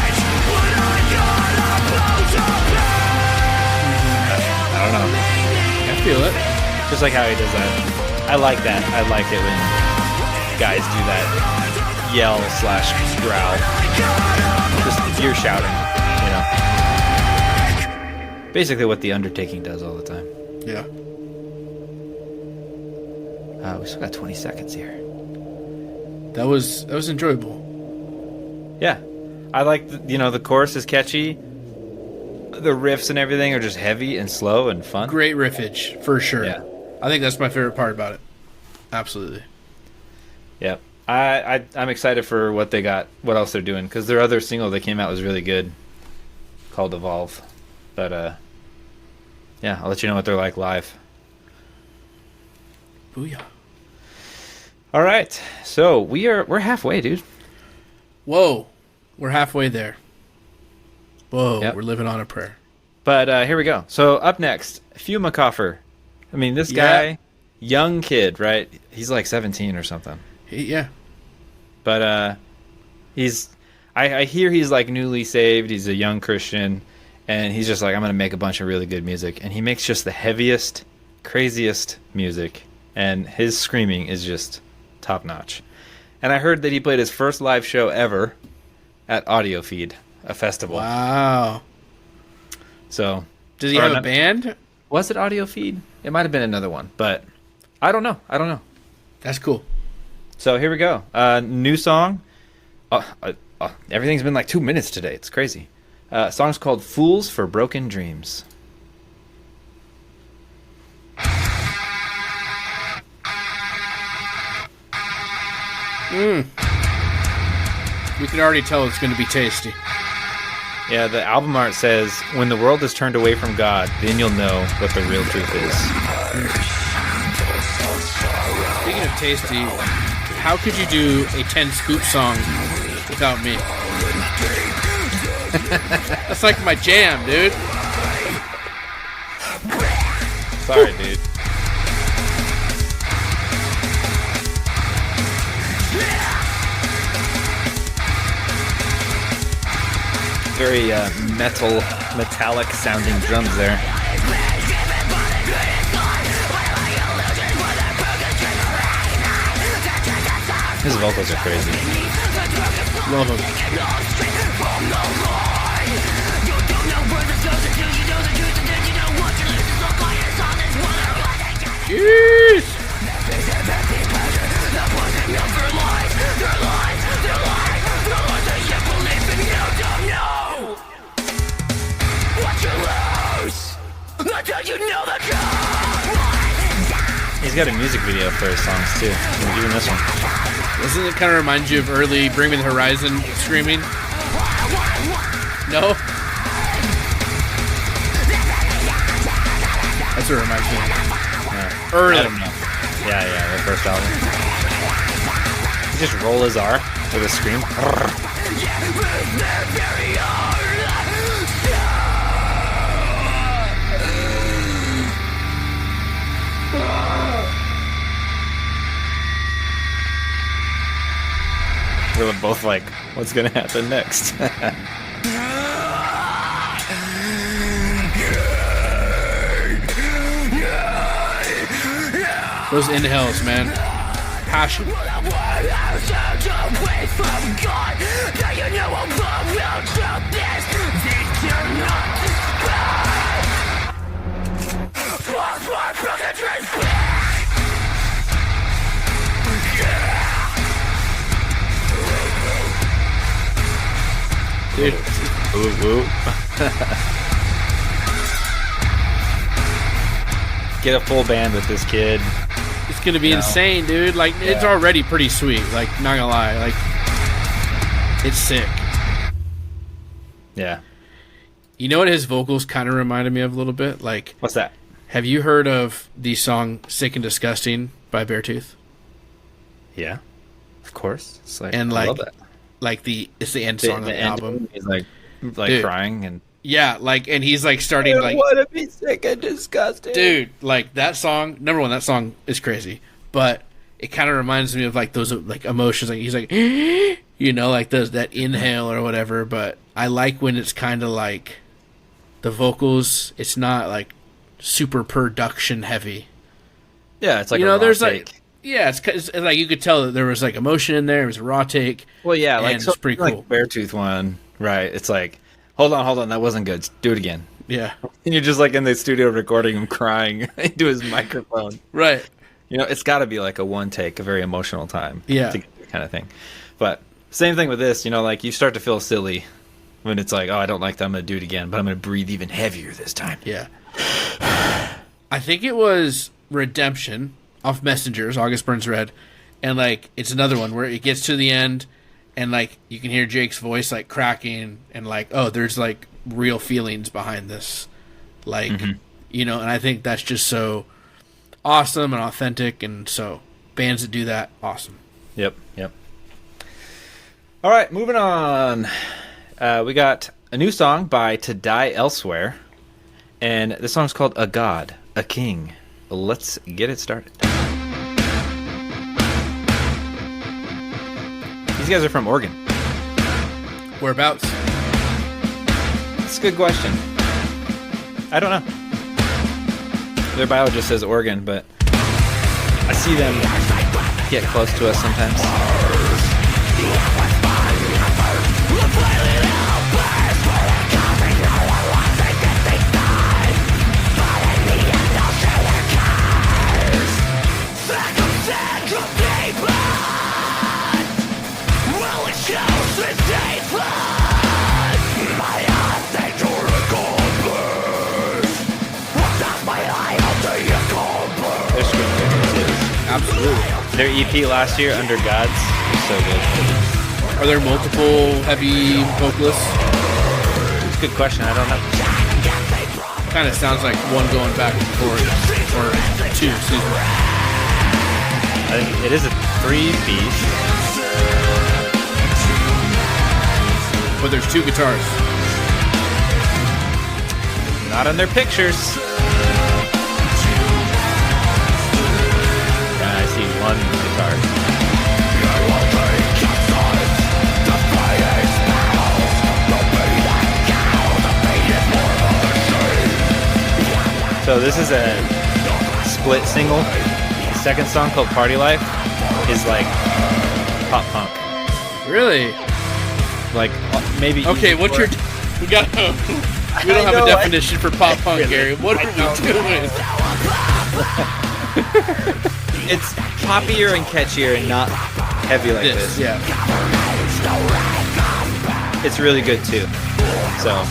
A: I don't know.
B: I feel it.
A: Just like how he does that. I like that. I like it when guys do that yell/growl. Just you're shouting, Basically what the Undertaking does all the time.
B: Yeah.
A: We still got 20 seconds here.
B: That was enjoyable.
A: Yeah. I like, the chorus is catchy. The riffs and everything are just heavy and slow and fun.
B: Great riffage, for sure.
A: Yeah.
B: I think that's my favorite part about it. Absolutely.
A: Yeah. I'm excited for what they got, what else they're doing, because their other single that came out was really good, called Evolve. But, yeah, I'll let you know what they're like live.
B: Booyah.
A: All right. So we're halfway, dude.
B: Whoa. We're halfway there. Whoa,
A: Yep.
B: We're living on a prayer.
A: But here we go. So up next, PheumaCoffer. I mean, this guy, young kid, right? He's like 17 or something.
B: Yeah.
A: But I hear he's like newly saved. He's a young Christian, and he's just like, I'm gonna make a bunch of really good music. And he makes just the heaviest, craziest music, and his screaming is just top notch. And I heard that he played his first live show ever at Audiofeed, a festival.
B: Wow.
A: So,
B: does he have a band?
A: Was it Audiofeed? It might have been another one, but I don't know.
B: That's cool.
A: So here we go. New song. Everything's been like 2 minutes today. It's crazy. Song's called "Fools for Broken Dreams."
B: We can already tell it's going to be tasty.
A: Yeah, the album art says, "When the world is turned away from God, then you'll know what the real truth is."
B: Speaking of tasty, how could you do a 10-scoop song without me? That's like my jam, dude.
A: Sorry, dude. Very metallic sounding drums there. His vocals are crazy.
B: Love him. Jeez.
A: He's got a music video for his songs too. Even this one.
B: Doesn't it kind of remind you of early Bring Me the Horizon screaming? No? That's what it reminds me of. Early.
A: I don't know. Yeah, the first album. He just roll his R with a scream. We're both like, what's gonna happen next?
B: Those inhales, man. Passion. Dude.
A: Woo. Get a full band with this kid.
B: It's gonna be insane, dude. Like, it's already pretty sweet. Like, not gonna lie. Like, it's sick.
A: Yeah.
B: You know what his vocals kind of reminded me of a little bit? Like,
A: What's that?
B: have you heard of the song "Sick and Disgusting" by Beartooth?
A: Yeah, of course. It's like,
B: And
A: I love that.
B: it's the end song of the album.
A: He's like
B: Dude.
A: crying and
B: Yeah, like, and he's like starting like,
A: want to be sick and disgusting,
B: dude. Like that song. Number one, that song is crazy, but it kind of reminds me of like those like emotions. Like he's like, you know, like that inhale or whatever. But I like when it's kind of like the vocals. It's not like super production heavy.
A: Yeah, it's like,
B: you
A: a
B: know,
A: raw
B: there's
A: take.
B: like, yeah, it's like you could tell that there was like emotion in there. It was a raw take.
A: Well, yeah,
B: and
A: like
B: it's pretty cool.
A: Like Beartooth one, right? It's like, hold on, that wasn't good. Do it again.
B: Yeah,
A: And you're just like in the studio recording him crying into his microphone.
B: right.
A: You know, it's got to be like a one take, a very emotional time.
B: Yeah.
A: To get that kind of thing. But same thing with this, you know, like you start to feel silly when it's like, oh, I don't like that, I'm going to do it again, but I'm going to breathe even heavier this time.
B: Yeah. I think it was Redemption off Messengers, August Burns Red. And like, it's another one where it gets to the end and like you can hear Jake's voice like cracking and like, oh, there's like real feelings behind this. Like, you know, and I think that's just so awesome and authentic. And so bands that do that, awesome.
A: Yep. All right, moving on. We got a new song by To Die Elsewhere. And this song's called A God, A King. Let's get it started. These guys are from Oregon.
B: Whereabouts?
A: That's a good question. I don't know. Their bio just says Oregon, but I see them get close to us sometimes.
B: Absolutely.
A: Their EP last year, Under Gods, was so good.
B: Are there multiple heavy vocalists?
A: It's a good question. I don't know.
B: Kind of sounds like one going back and forth, or two, excuse me.
A: I think it is a 3-piece.
B: But there's two guitars.
A: Not on their pictures. I see one guitar. So this is a split single. The second song called Party Life is like pop punk.
B: Really?
A: Like maybe.
B: Okay, what's your? We got. We don't have a definition for pop punk,
A: really,
B: Gary. What are we doing?
A: It's poppier and catchier and not heavy like this.
B: Yeah.
A: It's really good too. So.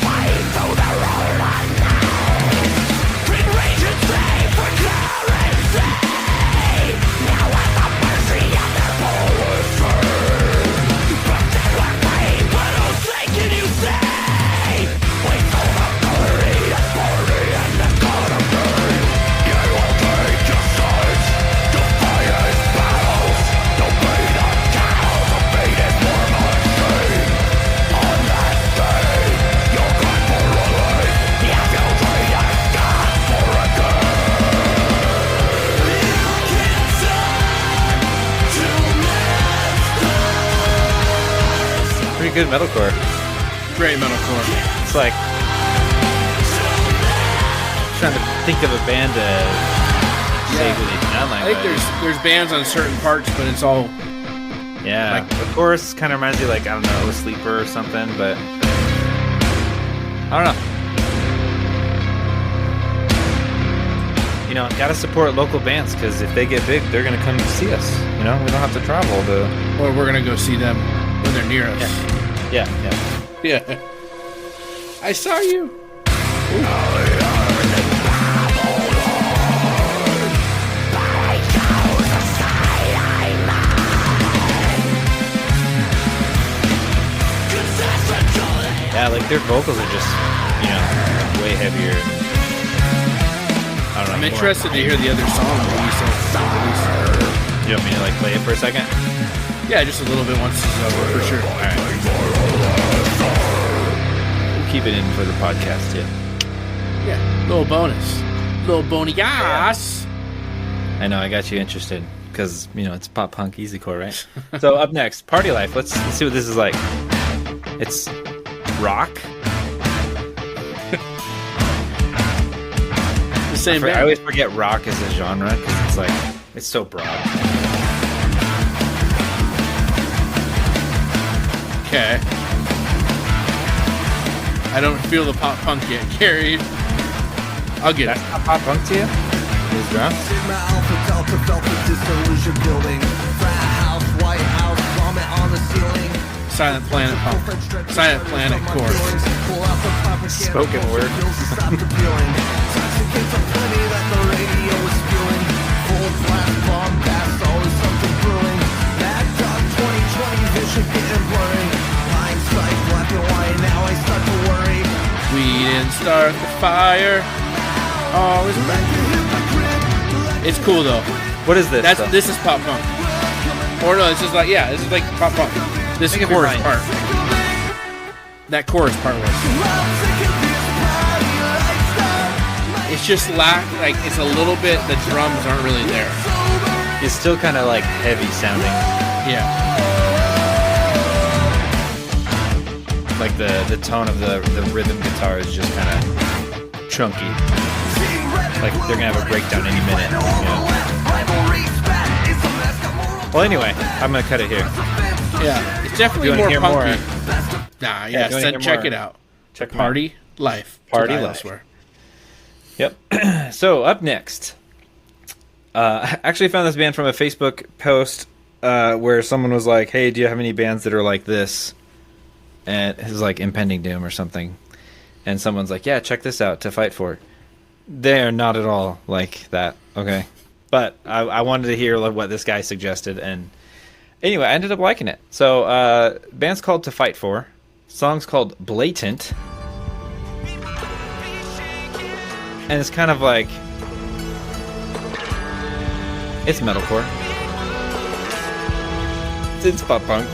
A: Good metalcore.
B: Great metalcore.
A: It's like trying to think of a band to say who they sound like.
B: I think there's bands on certain parts, but it's all
A: like the chorus kind of reminds you like, I don't know, a Sleeper or something, but I don't know. You know, gotta support local bands because if they get big, they're gonna come see us. You know, we don't have to travel to.
B: Or we're gonna go see them when they're near us.
A: Yeah.
B: I saw you.
A: Yeah, like their vocals are just you know, way heavier. I don't know.
B: I'm interested to hear the other song that you said.
A: You want me to like play it for a second?
B: Yeah, just a little bit once it's over for sure.
A: All right. We'll keep it in for the podcast, yeah.
B: Yeah, little bonus. Little bony ass.
A: I know, I got you interested because, you know, it's pop punk easycore, right? So up next, Party Life. Let's see what this is like. It's rock.
B: The same
A: I always forget rock as a genre because it's like, it's so broad.
B: Okay. I don't feel the pop punk yet, Gary. I'll get
A: That's not pop punk to you? These drums?
C: Sigma Alpha Delta felt the disillusion building. Frat house, White House, vomit on the ceiling.
B: Silent Planet punk. Silent Planet core.
A: Spoken word.
C: Toxicates a plenty that the radio is spewing. Full blast bombast, always something brewing. Mad Dog 2020 vision getting blurry. Hindsight, black and white, now I start to worry.
B: We didn't start the fire. Always back. It's cool though.
A: What is this?
B: This is pop punk. Or no, this is like pop punk. This
A: Think of
B: chorus
A: your
B: part. That chorus part was. It's just like it's a little bit. The drums aren't really there.
A: It's still kind of like heavy sounding.
B: Yeah.
A: Like the tone of the rhythm guitar is just kind of chunky. Like they're gonna have a breakdown any minute. You know? Well, anyway, I'm gonna cut it here.
B: Yeah, it's definitely
A: You
B: more
A: wanna
B: punky.
A: hear
B: Nah,
A: Yeah,
B: yeah,
A: you wanna hear
B: check
A: more?
B: it out.
A: Check 'em
B: Party Life.
A: Party
B: to die
A: Life.
B: elsewhere.
A: Yep. So up next, I actually found this band from a Facebook post where someone was like, "Hey, do you have any bands that are like this?" And it was like Impending Doom or something. And someone's like, "Yeah, check this out, To Fight For." They're not at all like that, okay? But I wanted to hear what this guy suggested, and anyway, I ended up liking it. So, band's called To Fight For. Song's called Blatant. And it's kind of like... It's metalcore. It's pop punk.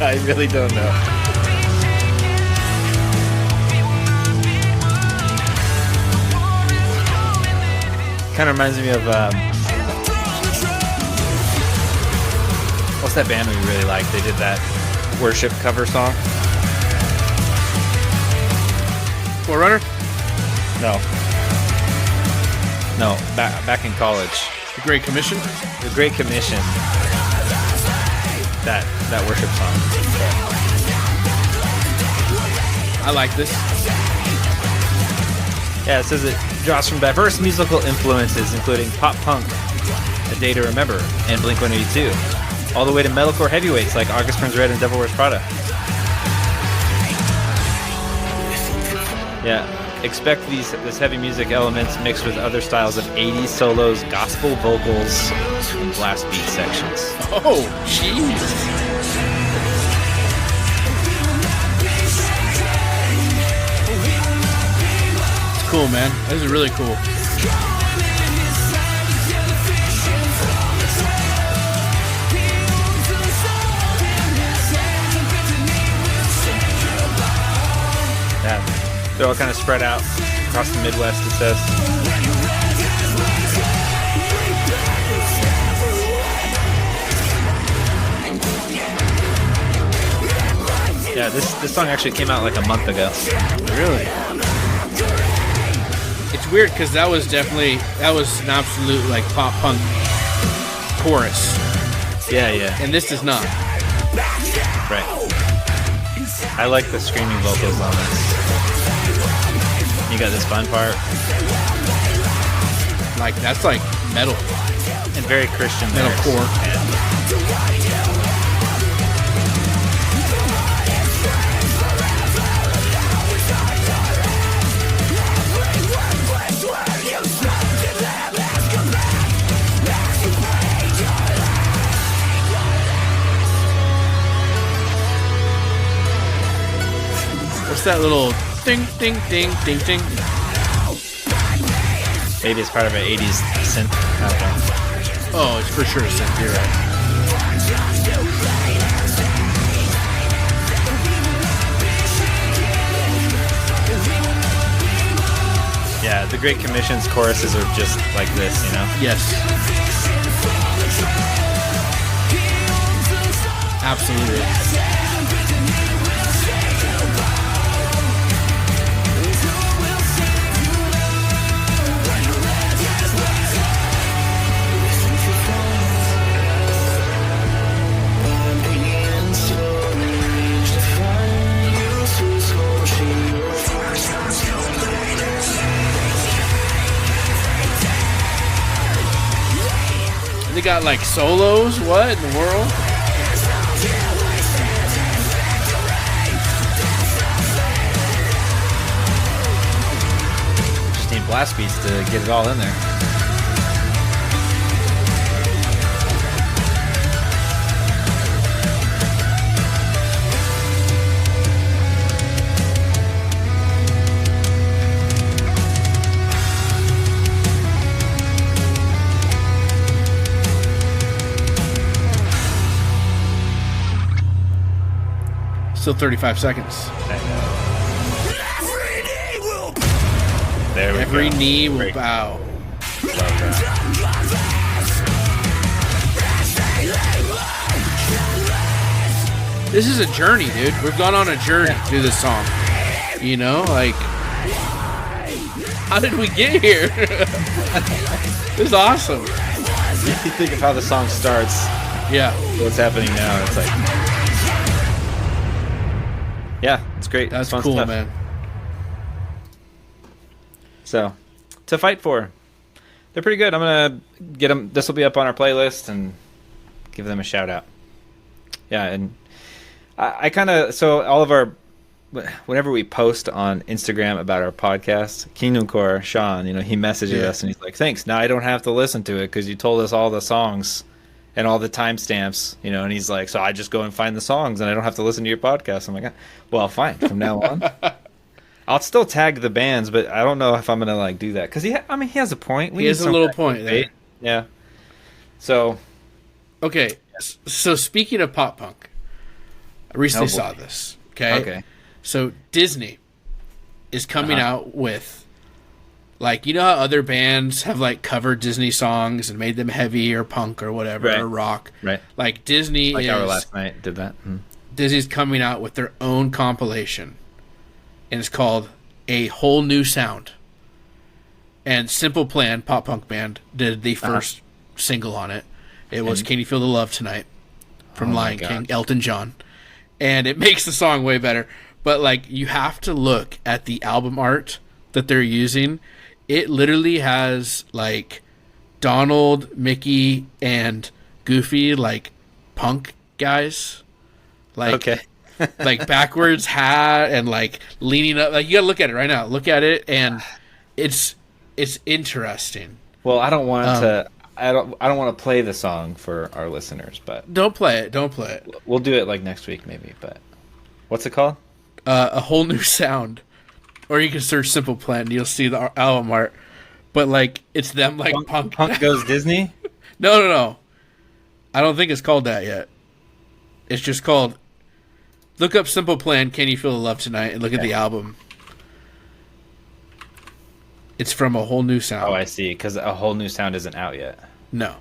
A: I really don't know. Kind of reminds me of what's that band we really like? They did that worship cover song.
B: Forerunner?
A: No, back in college.
B: The Great Commission?
A: The Great Commission. That worship song.
B: I like this.
A: Yeah, it says it draws from diverse musical influences, including pop punk, A Day to Remember, and Blink-182, all the way to metalcore heavyweights like August Burns Red and Devil Wears Prada. Yeah, expect this heavy music elements mixed with other styles of 80s solos, gospel vocals, and blast beat sections.
B: Oh, jeez. Cool, man. This is really cool.
A: Yeah, they're all kind of spread out across the Midwest, it says. Yeah, this song actually came out like a month ago.
B: Really? It's weird because that was an absolute like pop punk chorus.
A: Yeah.
B: And this is not.
A: Right. I like the screaming vocals on this. You got this fun part.
B: Like that's like metal.
A: And very Christian
B: Metalcore. What's that little Ding, ding, ding, ding, ding.
A: Maybe it's part of an 80s synth. I don't know.
B: Oh, it's for sure a synth. You're right.
A: Yeah, the Great Commission's choruses are just like this, you know?
B: Yes. Absolutely. They got like solos? What in the world?
A: Just need blast beats to get it all in there.
B: Still 35 seconds.
A: There we
B: Every
A: go.
B: knee will
A: Great.
B: bow.
A: Love that.
B: This is a journey, dude. We've gone on a journey through this song. You know, like, how did we get here? This is awesome.
A: If you think of how the song starts,
B: Yeah,
A: what's happening now, it's like, yeah, it's great.
B: that's
A: It's fun
B: cool,
A: stuff.
B: man.
A: So, to fight for, they're pretty good. I'm gonna get them. This will be up on our playlist and give them a shout out. Yeah, and I kind of all of our whenever we post on Instagram about our podcast, Kingdom Core Sean, he messages us and he's like, "Thanks. Now I don't have to listen to it because you told us all the songs and all the timestamps." And he's like, "So I just go and find the songs and I don't have to listen to your podcast." I'm like, "Well, fine. From now on." I'll still tag the bands, but I don't know if I'm gonna do that because he has a point.
B: He has a little point there.
A: Yeah. So,
B: Okay, so speaking of pop punk, I recently
A: boy.
B: saw this. Okay.
A: Okay.
B: So Disney is coming out with, how other bands have covered Disney songs and made them heavy or punk or whatever
A: Right.
B: or rock.
A: Right.
B: Like Disney
A: Like
B: is
A: our last night did that.
B: Disney's coming out with their own compilation, and it's called A Whole New Sound. And Simple Plan, pop punk band, did the first single on it. It was "Can You Feel the Love Tonight" from Lion King, Elton John. And it makes the song way better. But you have to look at the album art that they're using. It literally has Donald, Mickey, and Goofy punk guys.
A: Okay.
B: Backwards hat and leaning up. You gotta look at it right now. Look at it, and it's interesting.
A: Well, I don't want to. I don't want to play the song for our listeners, but
B: Don't play it. Don't play it.
A: we'll do it next week maybe. But what's it called?
B: A Whole New Sound, or you can search Simple Plan. And you'll see the album art. But it's them punk.
A: Punk Goes Disney.
B: No. I don't think it's called that yet. It's just called. Look up Simple Plan. Can You Feel the Love Tonight? And look at the album. It's from A Whole New Sound.
A: Oh, I see. Because A Whole New Sound isn't out yet.
B: No.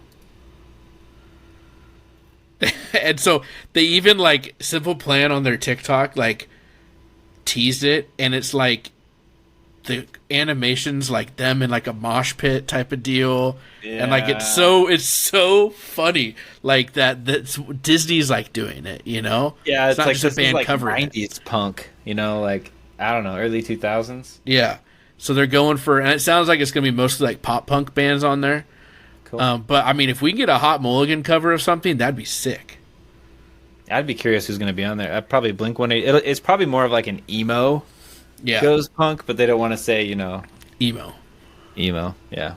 B: And so they even Simple Plan on their TikTok teased it, and it's the animations them in a mosh pit type of deal.
A: Yeah.
B: And it's so funny that's Disney's doing it,
A: Yeah,
B: it's not just a
A: this
B: band
A: is
B: covering it.
A: 90s punk. I don't know, early 2000s.
B: Yeah. So they're going for, and it sounds like it's going to be mostly pop punk bands on there.
A: Cool.
B: But if we can get a Hot Mulligan cover of something, that'd be sick.
A: I'd be curious who's going to be on there. I'd probably Blink 182. It's probably more of an emo
B: Yeah.
A: goes punk, but they don't want to say,
B: Emo.
A: emo. Yeah.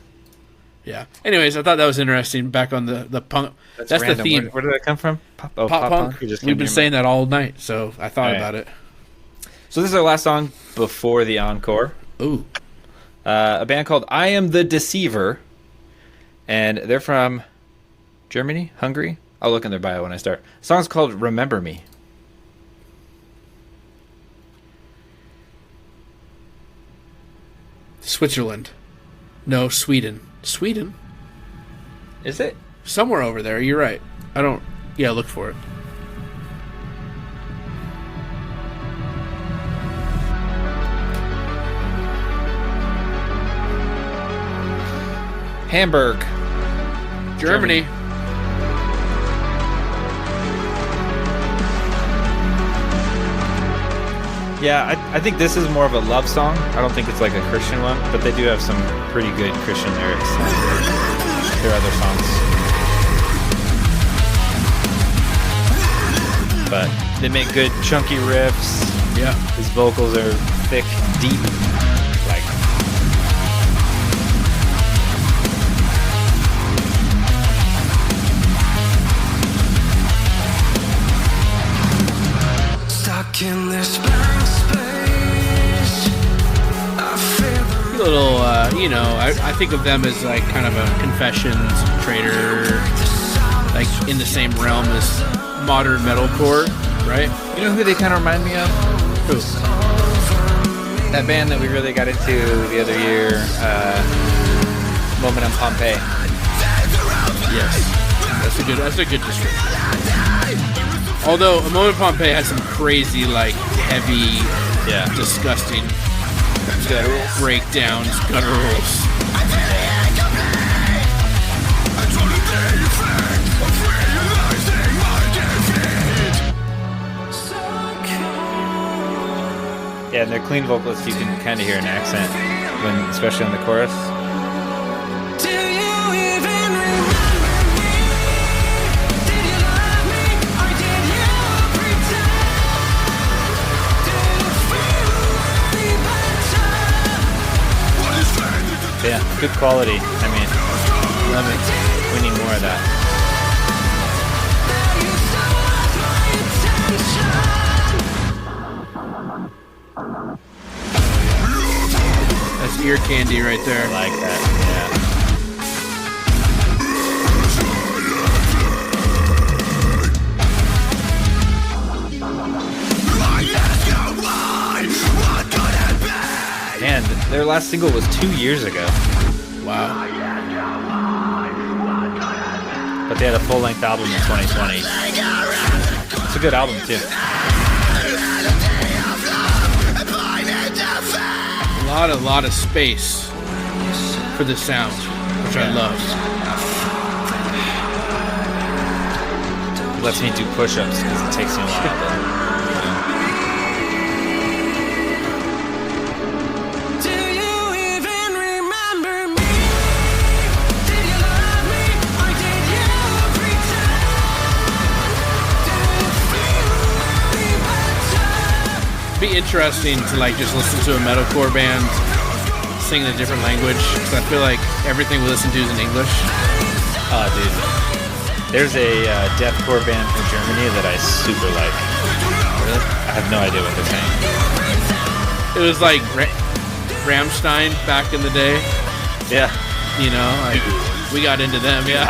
B: Yeah. Anyways, I thought that was interesting. Back on the punk. That's the
A: random.
B: theme.
A: Where did that come from? Pop
B: Pop punk.
A: You just
B: We've
A: came
B: been
A: near me.
B: saying that all night, so I thought
A: All right.
B: about it.
A: So this is our last song before the encore.
B: Ooh.
A: A band called I Am The Deceiver. And they're from Germany? Hungary? I'll look in their bio when I start. The song's called Remember Me.
B: Switzerland. No, Sweden. Sweden?
A: Is it?
B: Somewhere over there. You're right. I don't... Yeah, look for it.
A: Hamburg.
B: Germany.
A: Yeah, I think this is more of a love song. I don't think it's like a Christian one, but they do have some pretty good Christian lyrics in their other songs. But they make good chunky riffs.
B: Yeah.
A: His vocals are thick, deep, like...
C: Stuck in this blank space. I feel the
B: A little, I think of them as like kind of a Confessions, Traitor, like in the same realm as modern metalcore, right?
A: You know who they kind of remind me of?
B: Who?
A: That band that we really got into the other year, Moment on Pompeii.
B: Yes, that's a good description. Although A Moment Pompeii has some crazy, like heavy, disgusting breakdowns, gutturals.
A: Yeah, and they're clean vocalists. You can kind of hear an accent, especially on the chorus.
C: Do you even remember me? Did you love me or did you pretend? Do you feel any better?
A: Yeah, good quality. I mean, love it. We need more of that.
C: You still have my attention.
B: That's ear candy right there.
A: I like that. Yeah. And their last single was 2 years ago,
B: Wow.
A: but they had a full-length album in 2020. It's a good album too.
B: A lot of space for the sound, which I love.
A: Lets me do push-ups because it takes me a while.
C: Do you even remember me? Did you love me or did you pretend? Do you feel any better?
B: It'd be interesting to like just listen to a metalcore band sing in a different language, because I feel like everything we listen to is in English.
A: Oh, dude. There's a deathcore band from Germany that I super like. Really? I have no idea what they're saying.
B: It was like Rammstein back in the day.
A: Yeah.
B: You know, like we got into them. Yeah.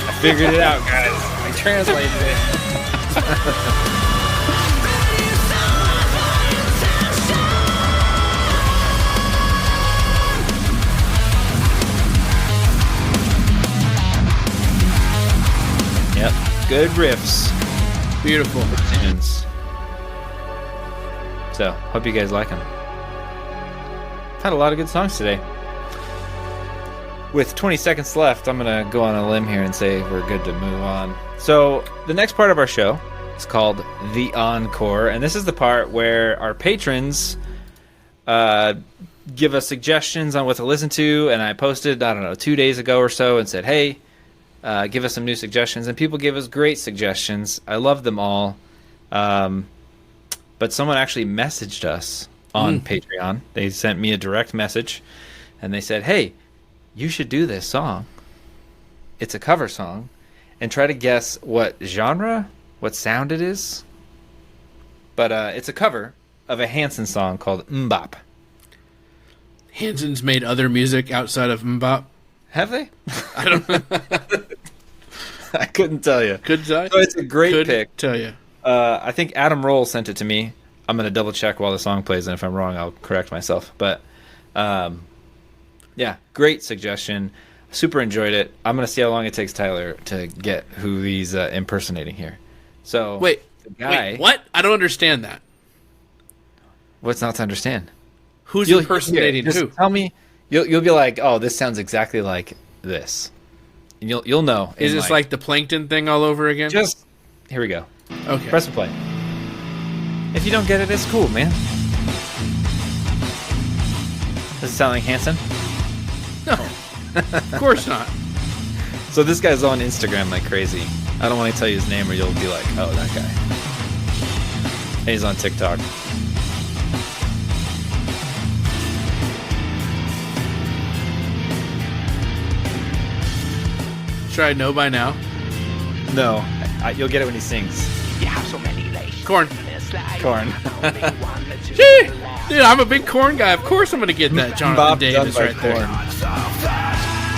A: I figured it out, guys. I translated it. Yep. Good riffs.
B: Beautiful.
A: Tunes. So, hope you guys like them. Had a lot of good songs today. With 20 seconds left, I'm going to go on a limb here and say we're good to move on. So, the next part of our show is called The Encore, and this is the part where our patrons give us suggestions on what to listen to, and I posted, 2 days ago or so and said, hey, give us some new suggestions, and people give us great suggestions. I love them all. But someone actually messaged us on Patreon. They sent me a direct message, and they said, hey, you should do this song. It's a cover song, and try to guess what genre, what sound it is. But it's a cover of a Hanson song called MMMBop.
B: Hanson's made other music outside of MMMBop.
A: Have they?
B: I don't know.
A: I couldn't tell you.
B: Couldn't tell you.
A: So it's a great pick.
B: Tell you.
A: I think Adam Roll sent it to me. I'm going to double check while the song plays, and if I'm wrong, I'll correct myself. But, yeah, great suggestion. Super enjoyed it. I'm going to see how long it takes Tyler to get who he's impersonating here. So,
B: Wait,
A: guy,
B: what? I don't understand that.
A: What's not to understand?
B: Who's impersonating
A: just
B: who?
A: Tell me. You'll be like, oh, this sounds exactly like this. And you'll know.
B: Is this like the Plankton thing all over again?
A: Just here we go.
B: Okay.
A: Press play. If you don't get it, it's cool, man. Does it sound like Hanson?
B: No. Of course not.
A: So this guy's on Instagram like crazy. I don't want to tell you his name or you'll be like, oh, that guy. And he's on TikTok.
B: Should I know by now?
A: No, you'll get it when he sings.
D: You have so many layers.
B: Corn.
A: Corn.
B: Gee! Dude, I'm a big Corn guy. Of course I'm going to get that Jonathan
A: Bob
B: Davis
A: done by
B: right there.
A: Korn.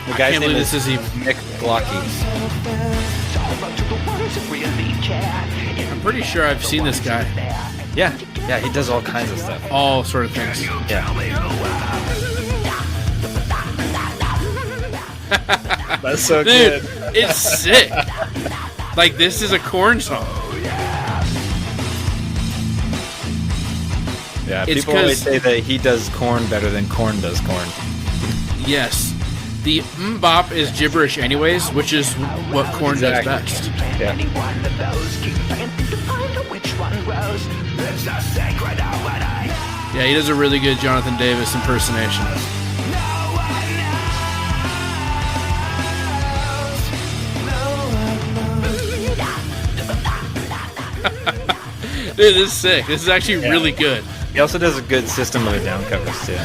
A: The guy's
B: Can't
A: name
B: believe
A: is
B: this is even...
A: Nick Glocky.
B: I'm pretty sure I've seen this guy.
A: Yeah, he does all kinds of stuff.
B: All sort of things.
A: Yeah. That's so
B: Dude,
A: good.
B: it's sick. Like, this is a Korn song.
A: Yeah,
B: It's
A: people always
B: 'cause-
A: say that he does Korn better than Korn does Korn.
B: Yes. The MMMBop is gibberish anyways, which is what Korn
A: Exactly.
B: does best.
A: Yeah.
B: Yeah, he does a really good Jonathan Davis impersonation. Dude, this is sick. This is actually really good.
A: He also does a good System of a Down covers too.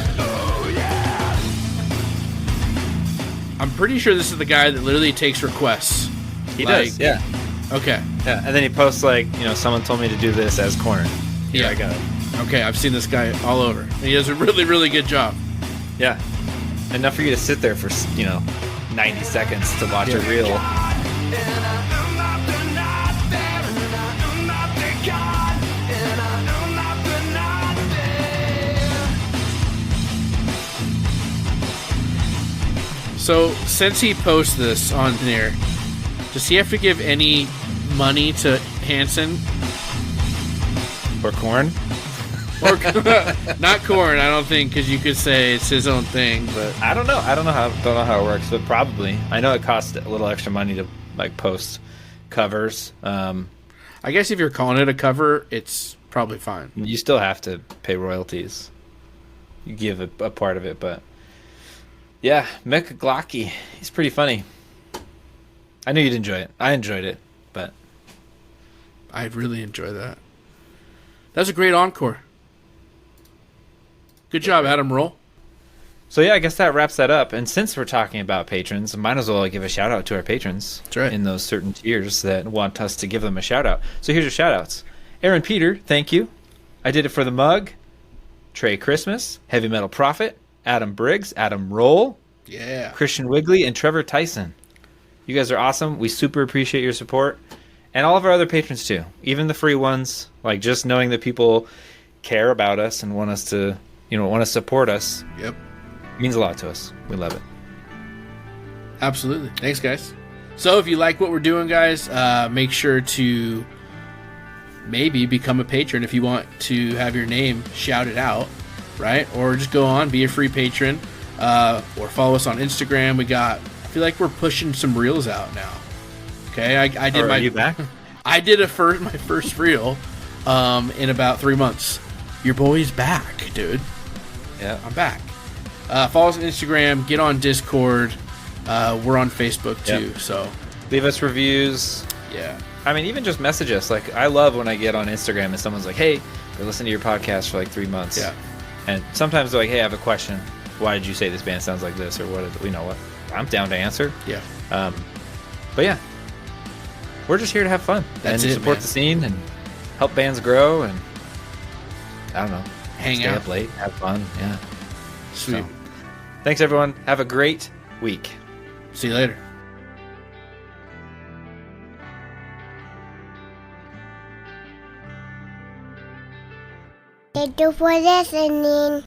B: I'm pretty sure this is the guy that literally takes requests.
A: He
B: Like-
A: does, yeah.
B: Okay.
A: Yeah, and then he posts like, someone told me to do this as Korn. Here,
B: Yeah.
A: I got it.
B: Okay, I've seen this guy all over. And he does a really, really good job.
A: Yeah. Enough for you to sit there for, 90 seconds to watch a reel.
B: So, since he posts this on there, does he have to give any money to Hanson?
A: Or Korn?
B: Or not Korn, I don't think, because you could say it's his own thing. But
A: I don't know. Don't know how it works, but probably. I know it costs a little extra money to post covers.
B: I guess if you're calling it a cover, it's probably fine.
A: You still have to pay royalties. You give a part of it, but yeah, Mick Glocky, he's pretty funny. I knew you'd enjoy it. I enjoyed it, but
B: I really enjoy that. That's a great encore. Good job, Adam Roll.
A: so yeah, I guess that wraps that up. And since we're talking about patrons, might as well give a shout out to our patrons.
B: That's right.
A: In those certain tiers that want us to give them a shout out. So here's your shout outs. Aaron Peter, thank you. I did it for the mug. Trey Christmas, Heavy Metal Prophet, Adam Briggs, Adam Roll,
B: Yeah.
A: Christian Wigley, and Trevor Tyson. You guys are awesome. We super appreciate your support. And all of our other patrons too. Even the free ones. Like just knowing that people care about us and want us to, want to support us
B: Yep.
A: means a lot to us. We love it.
B: Absolutely. Thanks, guys. So if you like what we're doing, guys, make sure to maybe become a patron if you want to have your name shouted out, right? Or just go on, be a free patron, or follow us on Instagram. I feel like we're pushing some reels out now. Okay, I did
A: Are
B: my.
A: you back?
B: I did my first reel in about 3 months. Your boy's back, dude.
A: Yeah.
B: I'm back. Follow us on Instagram. Get on Discord. We're on Facebook too.
A: Yep.
B: So
A: Leave us reviews.
B: yeah,
A: I mean, even just message us. Like, I love when I get on Instagram and someone's like, hey, I listened to your podcast for like 3 months.
B: yeah.
A: And sometimes they're like, hey, I have a question. Why did you say this band sounds like this? Or what? I'm down to answer.
B: Yeah.
A: But yeah, we're just here to have fun
B: That's
A: and
B: it,
A: support
B: man.
A: the scene and help bands grow and I don't know,
B: Hang
A: stay
B: out.
A: up late, have fun. Yeah.
B: Sweet.
A: So, thanks everyone. Have a great week.
B: See you later.
D: Thank you for listening.